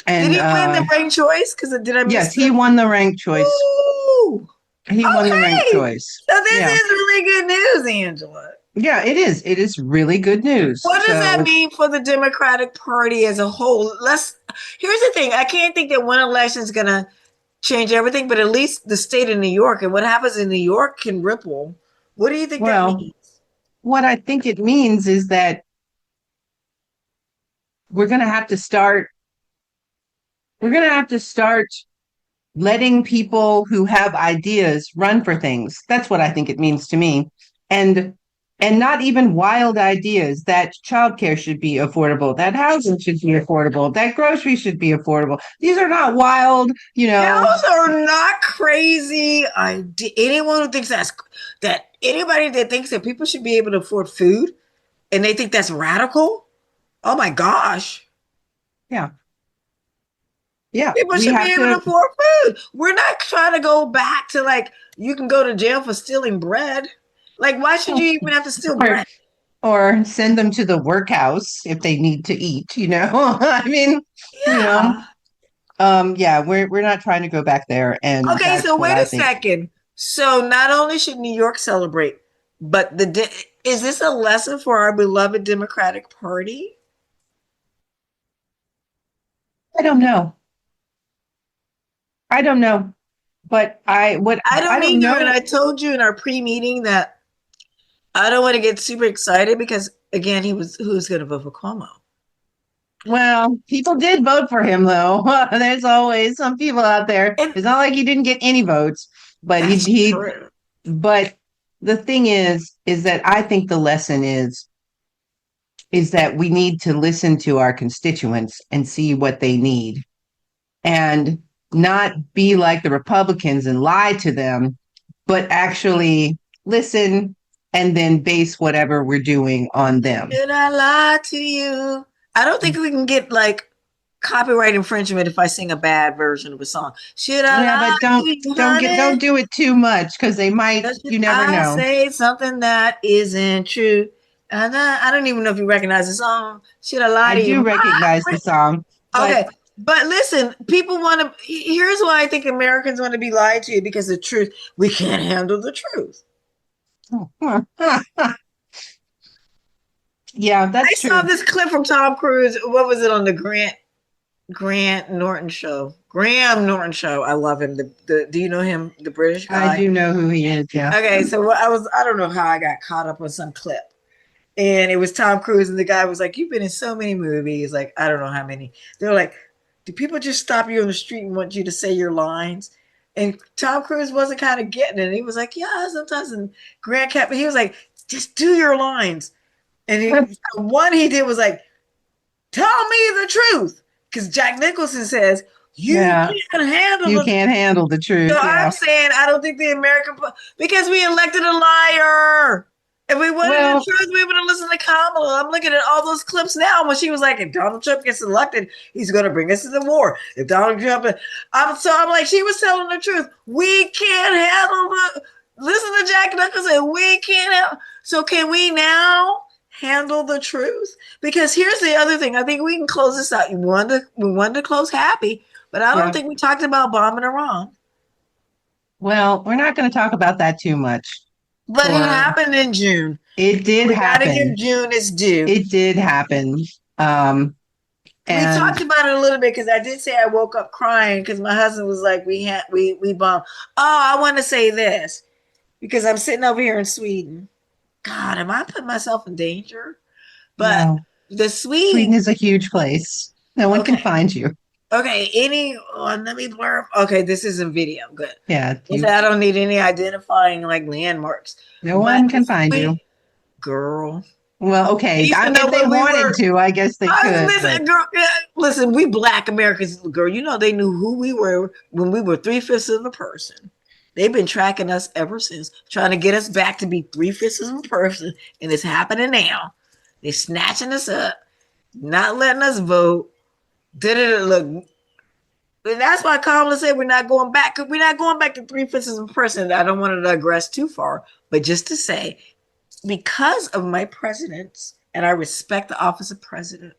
did And he win the ranked choice? Because did I miss yes, he that? won the ranked choice. Ooh, He won the ranked okay. choice. So this Yeah. is really good news, Angela. Yeah, it is. It is really good news. What does that So, mean for the Democratic Party as a whole? Here's the thing. I can't think that one election is going to change everything, but at least the state of New York and what happens in New York can ripple. What do you think that well, means? what I think it means is that we're going to have to start we're going to have to start letting people who have ideas run for things. That's what I think it means to me. And not even wild ideas that childcare should be affordable, that housing should be affordable, that groceries should be affordable. These are not wild, Those are not crazy. Anyone who thinks that anybody that thinks that people should be able to afford food and they think that's radical, oh my gosh. Yeah. Yeah. People We should be have able to to, afford food. We're not trying to go back to like you can go to jail for stealing bread. Like, why should you even have to steal or, bread? or send them to the workhouse if they need to eat. I mean, you know, Yeah. yeah, we're not trying to go back there. And Okay, that's so what wait I a think. second. So not only should New York celebrate, but is this a lesson for our beloved Democratic Party? I don't know. I don't know. But I I don't don't either. And know. I told you in our pre-meeting that I don't want to get super excited because again, who's going to vote for Cuomo? Well, people did vote for him, though. There's always some people out there. And It's not like he didn't get any votes, but that's true. but the thing is that I think the lesson is that we need to listen to our constituents and see what they need and not be like the Republicans and lie to them, but actually listen and then base whatever we're doing on them. Did I lie to you? I don't think we can get like copyright infringement if I sing a bad version of a song. Should I Yeah, but lie to you, don't honey? do it too much because they might, Or you should never I know. say something that isn't true? And I don't even know if you recognize the song. Should I lie I to do you? recognize the song, but Okay, but listen, people want to. Here's why I think Americans want to be lied to because the truth. We can't handle the truth. yeah, I that's saw true. this clip from Tom Cruise. What was it on the Grant Norton show? Graham Norton show. I love him. Do you know him? The British I guy. do know who he is. Yeah. Okay, so I don't know how I got caught up on some clip. And it was Tom Cruise, and the guy was like, "You've been in so many movies, like I don't know how many." They're like, "Do people just stop you on the street and want you to say your lines?" And Tom Cruise wasn't kind of getting it. He was like, "Yeah, sometimes." And Grant kept, he was like, "Just do your lines." And the one he did was like, "Tell me the truth," because Jack Nicholson says, "You Yeah, can't handle you the." can't handle the So truth. I'm Yeah. saying I don't think the American because we elected a liar. If we wanted the Well, truth, we would have listened to Kamala. I'm looking at all those clips now when she was like, if Donald Trump gets elected, he's going to bring us to the war. If Donald Trump, I'm like, she was telling the truth. We can't handle the. Listen to Jack Nicholson. We can't have. So can we now handle the truth? Because here's the other thing. I think we can close this out. We wanted to close happy, but I don't Yeah. think we talked about bombing Iran. Well, we're not going to talk about that too much. But it For happened in June. it did We got to happen. give June its due. It did happen. We And talked about it a little bit because I did say I woke up crying because my husband was like, we bombed. Oh, I want to say this because I'm sitting over here in Sweden. God, am I putting myself in danger? But no, the Sweden Swedes, is a huge place. No one can okay, find you. okay, let me blur. Okay, this isn't video. Good. Yeah, I don't need any identifying like landmarks. no But one the can find you. Swede girl, Well, they okay. used to know If they where we wanted were. to, I guess they could. But Listen, girl, listen, we Black Americans, girl, you know they knew who we were when we were 3/5 of a person. They've been tracking us ever since, trying to get us back to be 3/5 of a person, and it's happening now. They're snatching us up, not letting us vote. Look, and that's why Kamala said we're not going back. We're not going back to 3/5 of a person. I don't want to digress too far, but just to say, because of my presidents, and I respect the office of president.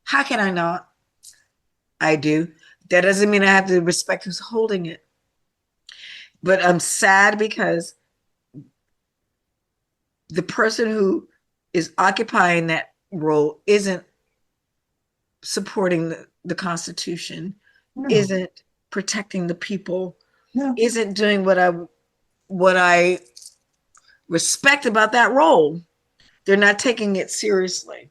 How can I not? I do. That doesn't mean I have to respect who's holding it. But I'm sad because the person who is occupying that role isn't supporting the Constitution, no, isn't protecting the people, no. isn't doing what I respect about that role. They're not taking it seriously.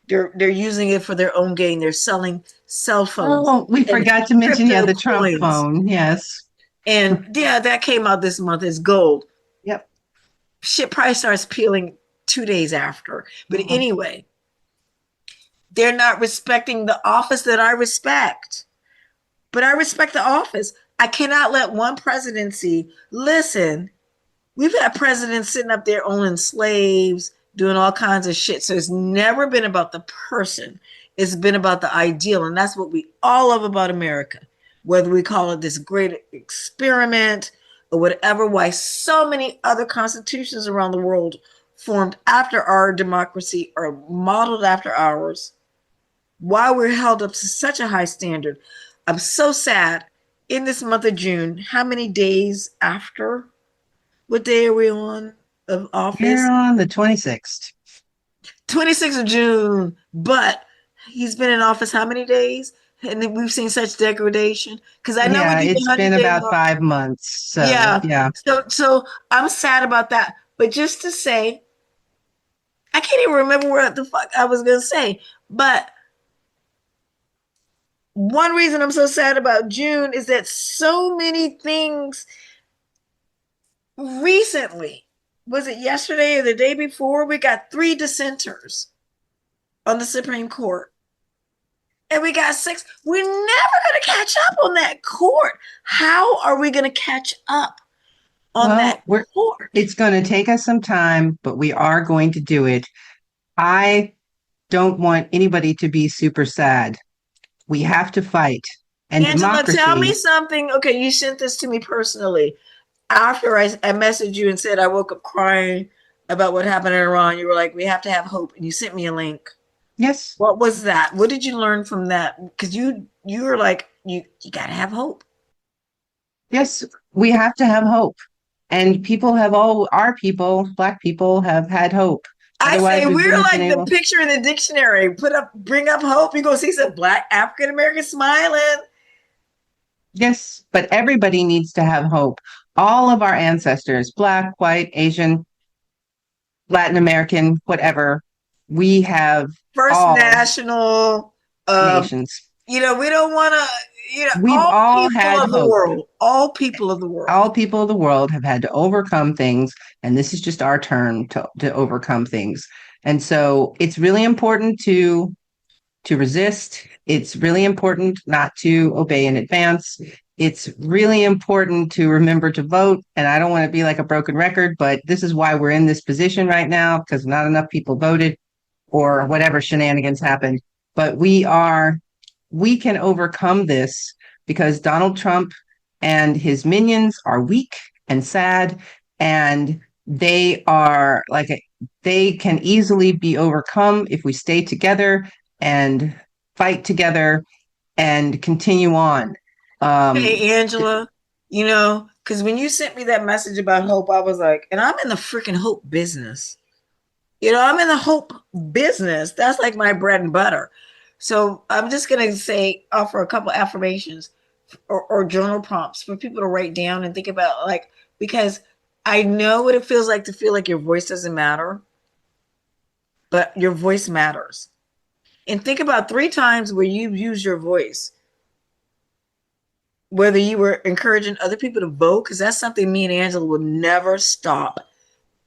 They're using it for their own gain. They're selling cell phones. Oh, we and forgot to mention, yeah, crypto the Trump coins. phone. Yes. And yeah, that came out this month as gold. Yep. Shit price starts peeling 2 days after. But anyway, they're not respecting the office that I respect. But I respect the office. I cannot let one presidency listen. We've had presidents sitting up there owning slaves, doing all kinds of shit. So it's never been about the person. It's been about the ideal. And that's what we all love about America, whether we call it this great experiment or whatever, why so many other constitutions around the world formed after our democracy are modeled after ours, why we're held up to such a high standard. I'm so sad in this month of June, how many days after? What day are we on of office? We're on the 26th. 26th of June, but he's been in office how many days? And we've seen such degradation. Because I know Yeah, we do it's 100 been day about mark. 5 months. So, Yeah. yeah. So I'm sad about that. But just to say, I can't even remember what the fuck I was gonna say. But one reason I'm so sad about June is that so many things recently, was it yesterday or the day before, we got 3 dissenters on the Supreme Court. And we got 6. We're never going to catch up on that court. How are we going to catch up on that court? It's going to take us some time, but we are going to do it. I don't want anybody to be super sad. We have to fight. And Angela, democracy. tell me something. Okay, you sent this to me personally. After I messaged you and said I woke up crying about what happened in Iran, you were like, we have to have hope. And you sent me a link. Yes. What was that? What did you learn from that? Because you were like, you got to have hope. Yes, we have to have hope. And our people, Black people, have had hope. I say we we're wouldn't have like been the able. picture in the dictionary. Bring up hope. You go see some Black African American smiling. Yes, but everybody needs to have hope. All of our ancestors, Black, white, Asian, Latin American, whatever, we have First all National. nations. We don't want to. We've all had of the hope. world. All people of the world. All people of the world have had to overcome things, and this is just our turn to overcome things. And so it's really important to resist. It's really important not to obey in advance. It's really important to remember to vote. And I don't want to be like a broken record, but this is why we're in this position right now, because not enough people voted or whatever shenanigans happened. But we can overcome this because Donald Trump and his minions are weak and sad, and they are like they can easily be overcome if we stay together and fight together and continue on. Hey, Angela, because when you sent me that message about hope, I was like, and I'm in the freaking hope business. I'm in the hope business. That's like my bread and butter. So I'm just going to offer a couple affirmations or journal prompts for people to write down and think about, like, because I know what it feels like to feel like your voice doesn't matter, but your voice matters. And think about 3 times where you've used your voice, whether you were encouraging other people to vote, because that's something me and Angela will never stop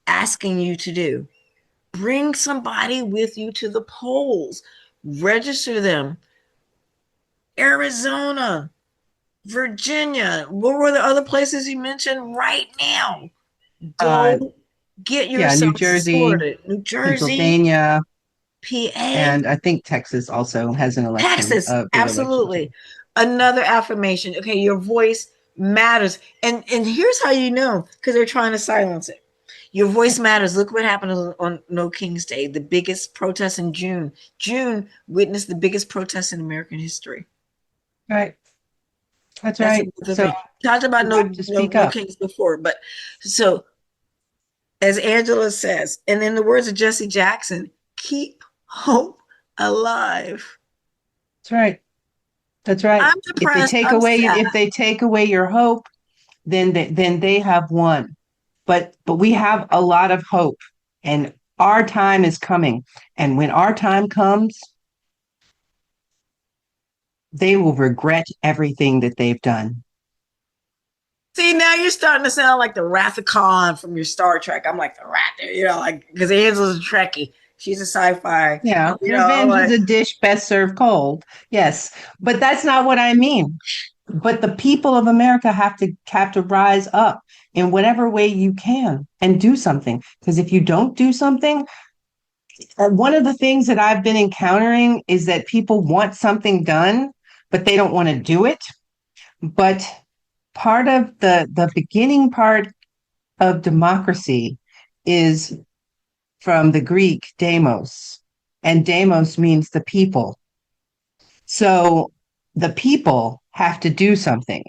asking you to do. Bring somebody with you to the polls, register them. Arizona, Virginia, what were the other places you mentioned? Right now, Uh, go get yeah, New yourself Jersey, sorted. New Jersey, Pennsylvania, PA, and I think Texas also has an election, Texas, big election too. absolutely. Another affirmation. Okay, your voice matters. And here's how you know, because they're trying to silence it. Your voice matters. Look what happened on No King's Day, the biggest protest in June. June witnessed the biggest protest in American history. Right. That's That's right. another So thing. Talked about you have to speak no up. kings before, but so as Angela says, and in the words of Jesse Jackson, keep hope alive. That's right. That's right. I'm depressed. I'm sad. If they take away your hope, then they have won. But we have a lot of hope, and our time is coming. And when our time comes, they will regret everything that they've done. See, now you're starting to sound like the Wrath of Khan from your Star Trek. I'm like the rat, like because Angela's a Trekkie. She's a sci-fi. Yeah, I'm revenge is like, a dish best served cold. Yes, but that's not what I mean. But the people of America have to rise up in whatever way you can and do something. Because if you don't do something, one of the things that I've been encountering is that people want something done, but they don't want to do it. But part of the beginning part of democracy is from the Greek demos, and demos means the people. So the people have to do something.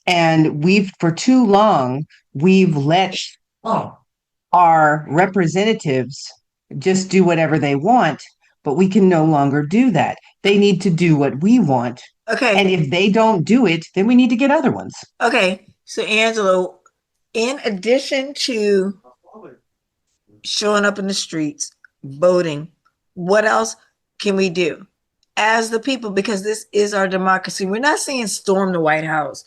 And for too long, we've let our representatives just do whatever they want, but we can no longer do that. They need to do what we want. And okay, if they don't do it, then we need to get other ones. okay. So Angela, in addition to showing up in the streets, voting, what else can we do as the people? Because this is our democracy. We're not saying storm the White House,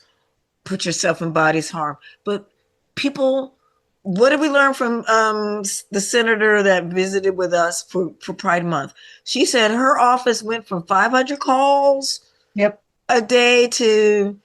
put yourself in body's harm, but people, what did we learn from the senator that visited with us for Pride Month? She said her office went from 500 calls Yep. a day to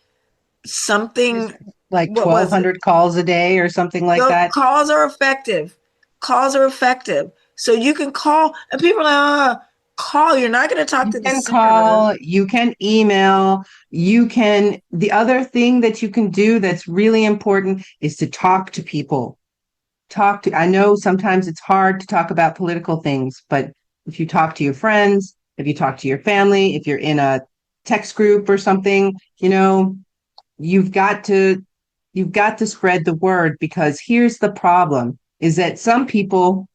something. Like What was it? 1,200 calls a day or something like The that. calls are effective. Calls are effective. So you can call, and people are like, call. You're not going to talk You to the can senator. call, you can email, the other thing that you can do that's really important is to talk to people. I know sometimes it's hard to talk about political things, but if you talk to your friends, if you talk to your family, if you're in a text group or something, you've got to spread the word, because here's the problem is that some people,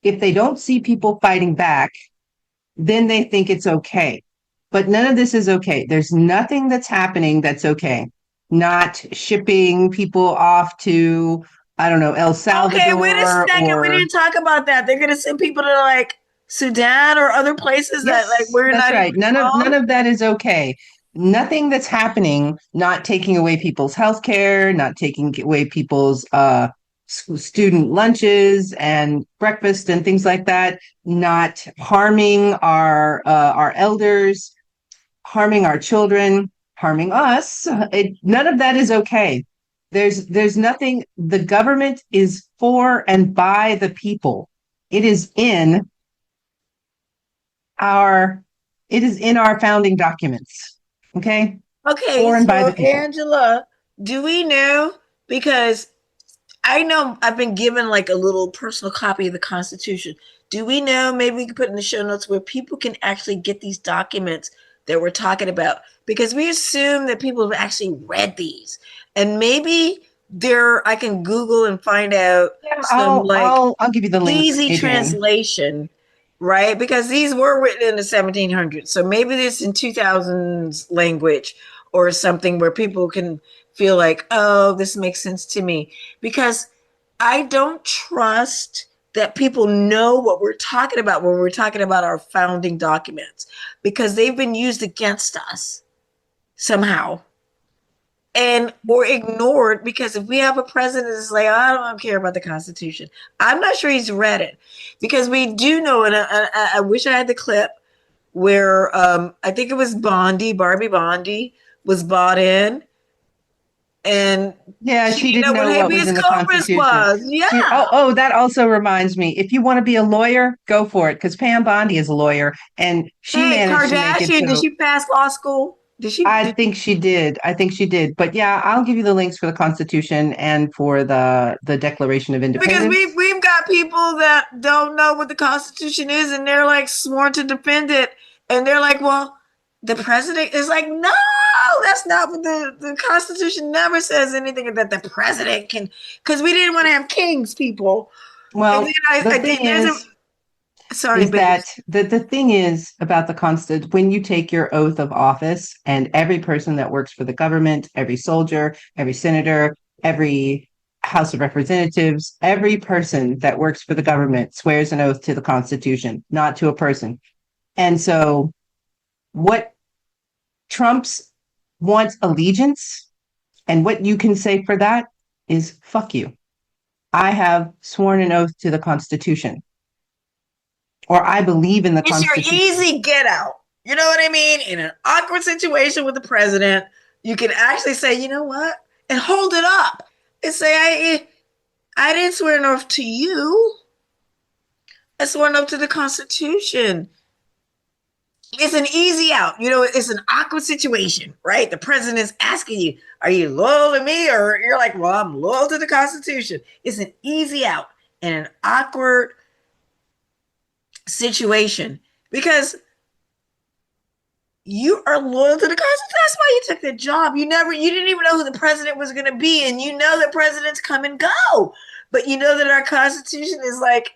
if they don't see people fighting back, then they think it's okay. But none of this is okay. There's nothing that's happening that's okay. Not shipping people off to, I don't know, El Okay, wait a Salvador second. We or, didn't talk about that. They're going to send people to like Sudan or other places that like yes, we're that's not even right. None from. of that is okay. Nothing that's happening, not taking away people's health care, not taking away people's student lunches and breakfast and things like that, not harming our elders, harming our children, harming us. None of that is okay. There's nothing. The government is for and by the people. It is in our founding documents. Okay, Okay, for and by so the people. Angela, do we know? Because I know I've been given like a little personal copy of the Constitution. Do we know? Maybe we can put in the show notes where people can actually get these documents that we're talking about, because we assume that people have actually read these, and maybe there I can Google and find out Yeah, some like I'll give you the links, easy Adrienne. translation, right? Because these were written in the 1700s. So maybe this in 2000s language or something where people can feel like, oh, this makes sense to me. Because I don't trust that people know what we're talking about when we're talking about our founding documents, because they've been used against us somehow and or ignored. Because if we have a president that's like, I don't care about the Constitution, I'm not sure he's read it. Because we do know, and I wish I had the clip where I think it was Barbie Bondi was bought in, and Yeah, she she didn't didn't know what know what was habeas in the corpus Constitution. was. Yeah. That also reminds me. If you want to be a lawyer, go for it, because Pam Bondi is a lawyer, and she Hey, managed to make it Kardashian, did so. she pass law school? Did she? I think she did. I think she did. But yeah, I'll give you the links for the Constitution and for the Declaration of Because Independence. we've got people that don't know what the Constitution is, and they're like sworn to defend it, and they're like, well, the president is like, no, that's not what the Constitution never says anything that the president can, because we didn't want to have kings, people. And then Well, the I thing did. There's is, a sorry, is babe. that the thing is about the constant when you take your oath of office, and every person that works for the government, every soldier, every senator, every House of Representatives, every person that works for the government swears an oath to the Constitution, not to a person. And so what Trump's wants allegiance, and what you can say for that is fuck you. I have sworn an oath to the Constitution, or I believe in the It's your Constitution. easy get out. You know what I mean? In an awkward situation with the president, you can actually say, you know what, and hold it up and say, I didn't swear an oath to you. I swore an oath to the Constitution. It's an easy out. You know, it's an awkward situation, right? The president's asking you, are you loyal to me? Or you're like, well, I'm loyal to the Constitution. It's an easy out in an awkward situation, because you are loyal to the Constitution. That's why you took the job. You didn't even know who the president was going to be. And you know that presidents come and go. But you know that our Constitution is like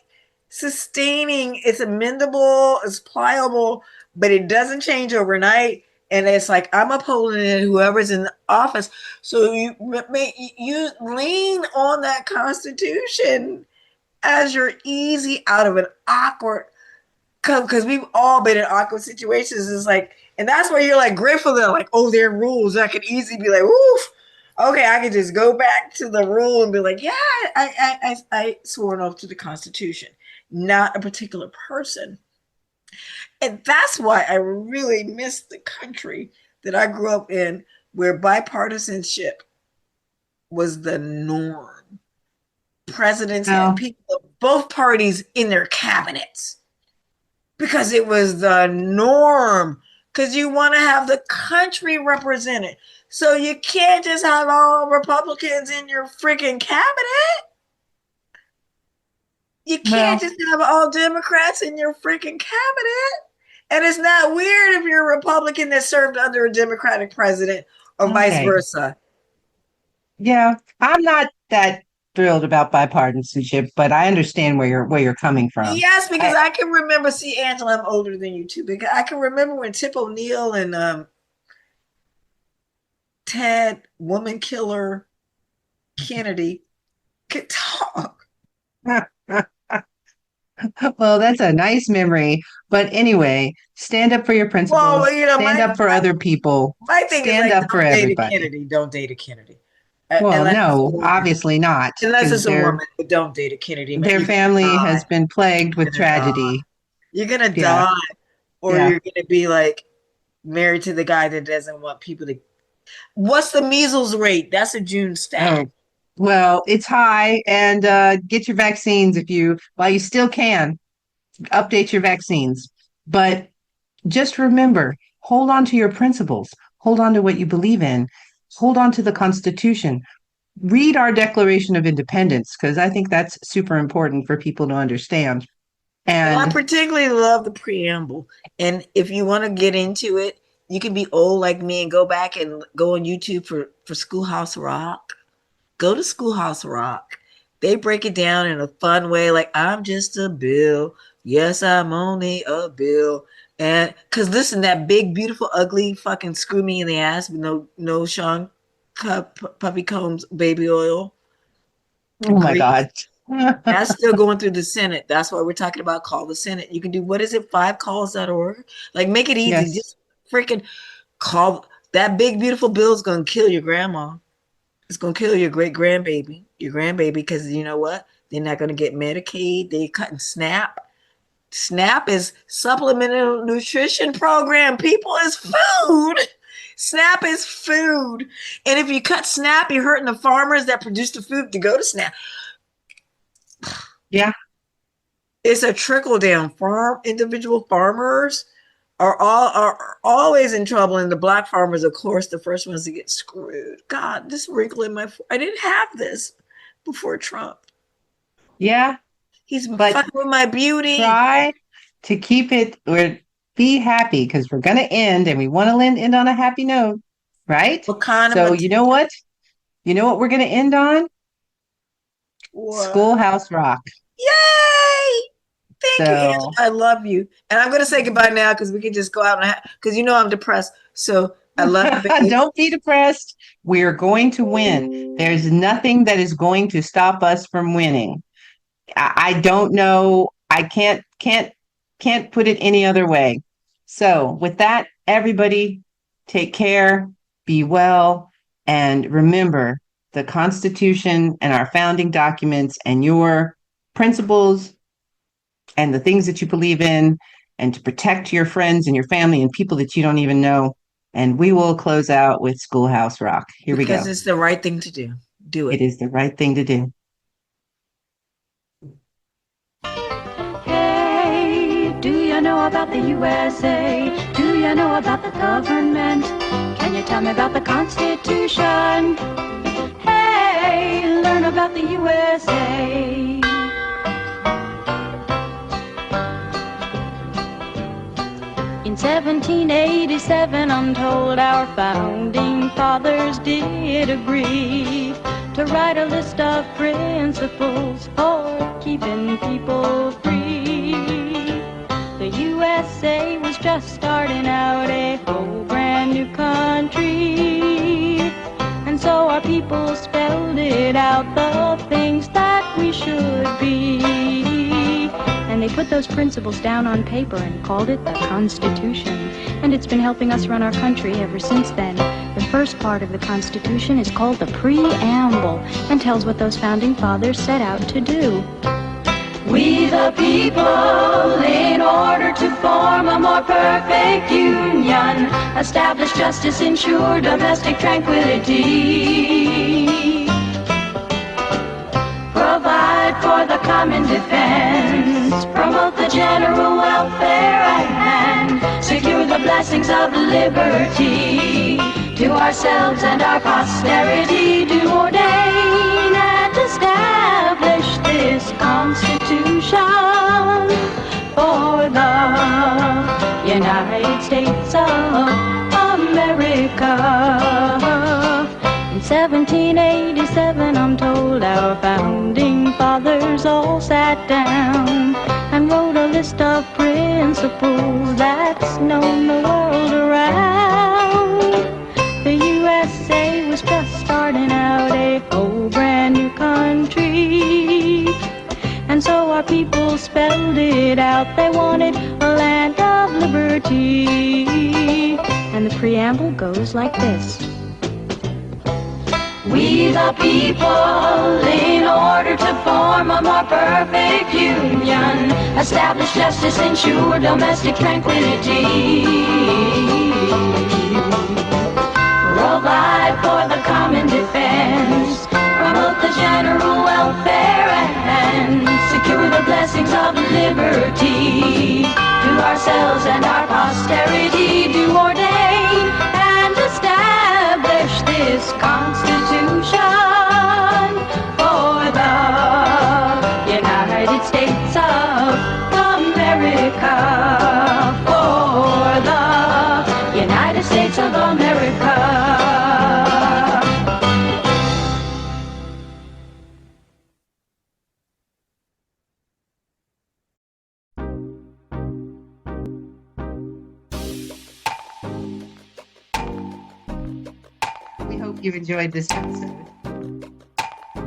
sustaining, it's amendable, it's pliable, but it doesn't change overnight. And it's like, I'm upholding it, whoever's in the office. So you lean on that Constitution as your easy out of an awkward, because we've all been in awkward situations. It's like, and that's where you're like grateful that like, oh, there are rules. I could easily be like, oof, okay, I can just go back to the rule and be like, yeah, I swore an oath to the Constitution, not a particular person. And that's why I really miss the country that I grew up in, where bipartisanship was the norm. Presidents had people of both parties in their cabinets, because it was the norm. Because you want to have the country represented. So you can't just have all Republicans in your freaking cabinet. You can't just have all Democrats in your freaking cabinet. And it's not weird if you're a Republican that served under a Democratic president or vice versa. Yeah, I'm not that thrilled about bipartisanship, but I understand where you're coming from. Yes, because I can remember. See, Angela, I'm older than you too. Because I can remember when Tip O'Neill and Ted, woman killer Kennedy, could talk. Well, that's a nice memory. But anyway, stand up for your principles. Well, you know, stand up for other people. My thing stand is like, up for don't date everybody. a Kennedy. Don't date a Kennedy. Well, no, obviously not. Unless it's a woman, but don't date a Kennedy. Their family has been plagued with tragedy. You're gonna die, or you're gonna be like married to the guy that doesn't want people to. What's the measles rate? That's a June stat. Oh, well, it's high, and get your vaccines while you still can. Update your vaccines, but just remember, hold on to your principles. Hold on to what you believe in. Hold on to the Constitution. read our Declaration of Independence, because I think that's super important for people to understand. And I And particularly love the preamble. And if you want to get into it, you can be old like me and go back and go on YouTube for Schoolhouse Rock. Go to Schoolhouse Rock. They break it down in a fun way, like I'm just a bill. Yes, I'm only a bill. And because listen, that big, beautiful, ugly fucking screw me in the ass with no Sean Puppy Combs baby oil. oh my Grease. God. That's still going through the Senate. That's why we're talking about call the Senate. You can do, what is it, 5calls.org? Like, make it easy. Yes. Just freaking call. That big, beautiful bill is going to kill your grandma. It's going to kill your grandbaby, because you know what? They're not going to get Medicaid. They're cutting SNAP. SNAP is supplemental nutrition program. People, is food. SNAP is food. And if you cut SNAP, you're hurting the farmers that produce the food to go to SNAP. Yeah. It's a trickle down. Individual farmers are always in trouble, and the black farmers, of course, the first ones to get screwed. God, this wrinkle in my I didn't have this before Trump. Yeah. He's But fucking with my beauty. try to keep it or be happy, because we're going to end and we want to end on a happy note, right? What kind So of you know what? You know what we're going to end on? what? Schoolhouse Rock. Yay! Thank you, Angela. So I love you. And I'm going to say goodbye now because we can just go out and because you know I'm depressed. So I love you, baby. don't be depressed. We're going to win. There's nothing that is going to stop us from winning. I don't know. I can't put it any other way. So with that, everybody, take care, be well, and remember the Constitution and our founding documents and your principles and the things that you believe in, and to protect your friends and your family and people that you don't even know. And we will close out with Schoolhouse Rock. Here we go. Because it's the right thing to do. Do it. It is the right thing to do. Hey, do you know about the USA? Do you know about the government? Can you tell me about the Constitution? Hey, learn about the USA. In 1787, I'm told our founding fathers did agree to write a list of principles for keeping people free. The USA was just starting out, a whole brand new country, and so our people spelled it out, the things that we should be. And they put those principles down on paper and called it the Constitution. And it's been helping us run our country ever since then. The first part of the Constitution is called the Preamble and tells what those founding fathers set out to do. We the people, in order to form a more perfect union, establish justice, ensure domestic tranquility, provide for the common defense, promote the general welfare, and secure the blessings of liberty to ourselves and our posterity, do ordain and establish this Constitution for the United States of America. In 1787, I'm told our founding fathers all sat down and wrote a list of principles that's known the world around. The USA was just starting out, a whole brand new country, and so our people spelled it out. They wanted a land of liberty, and the preamble goes like this. We the people, in order to form a more perfect union, establish justice, ensure domestic tranquility, provide for the common defense, promote the general welfare, and secure the blessings of liberty to ourselves and our posterity, do ordain and establish this Constitution you enjoyed this episode.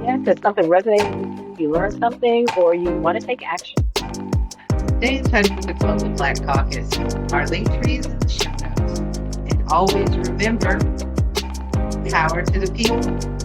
Yes, if something resonated, you learned something, or you want to take action. Stay in touch with the Global Black Caucus. Our link tree is in the show notes. And always remember, power to the people.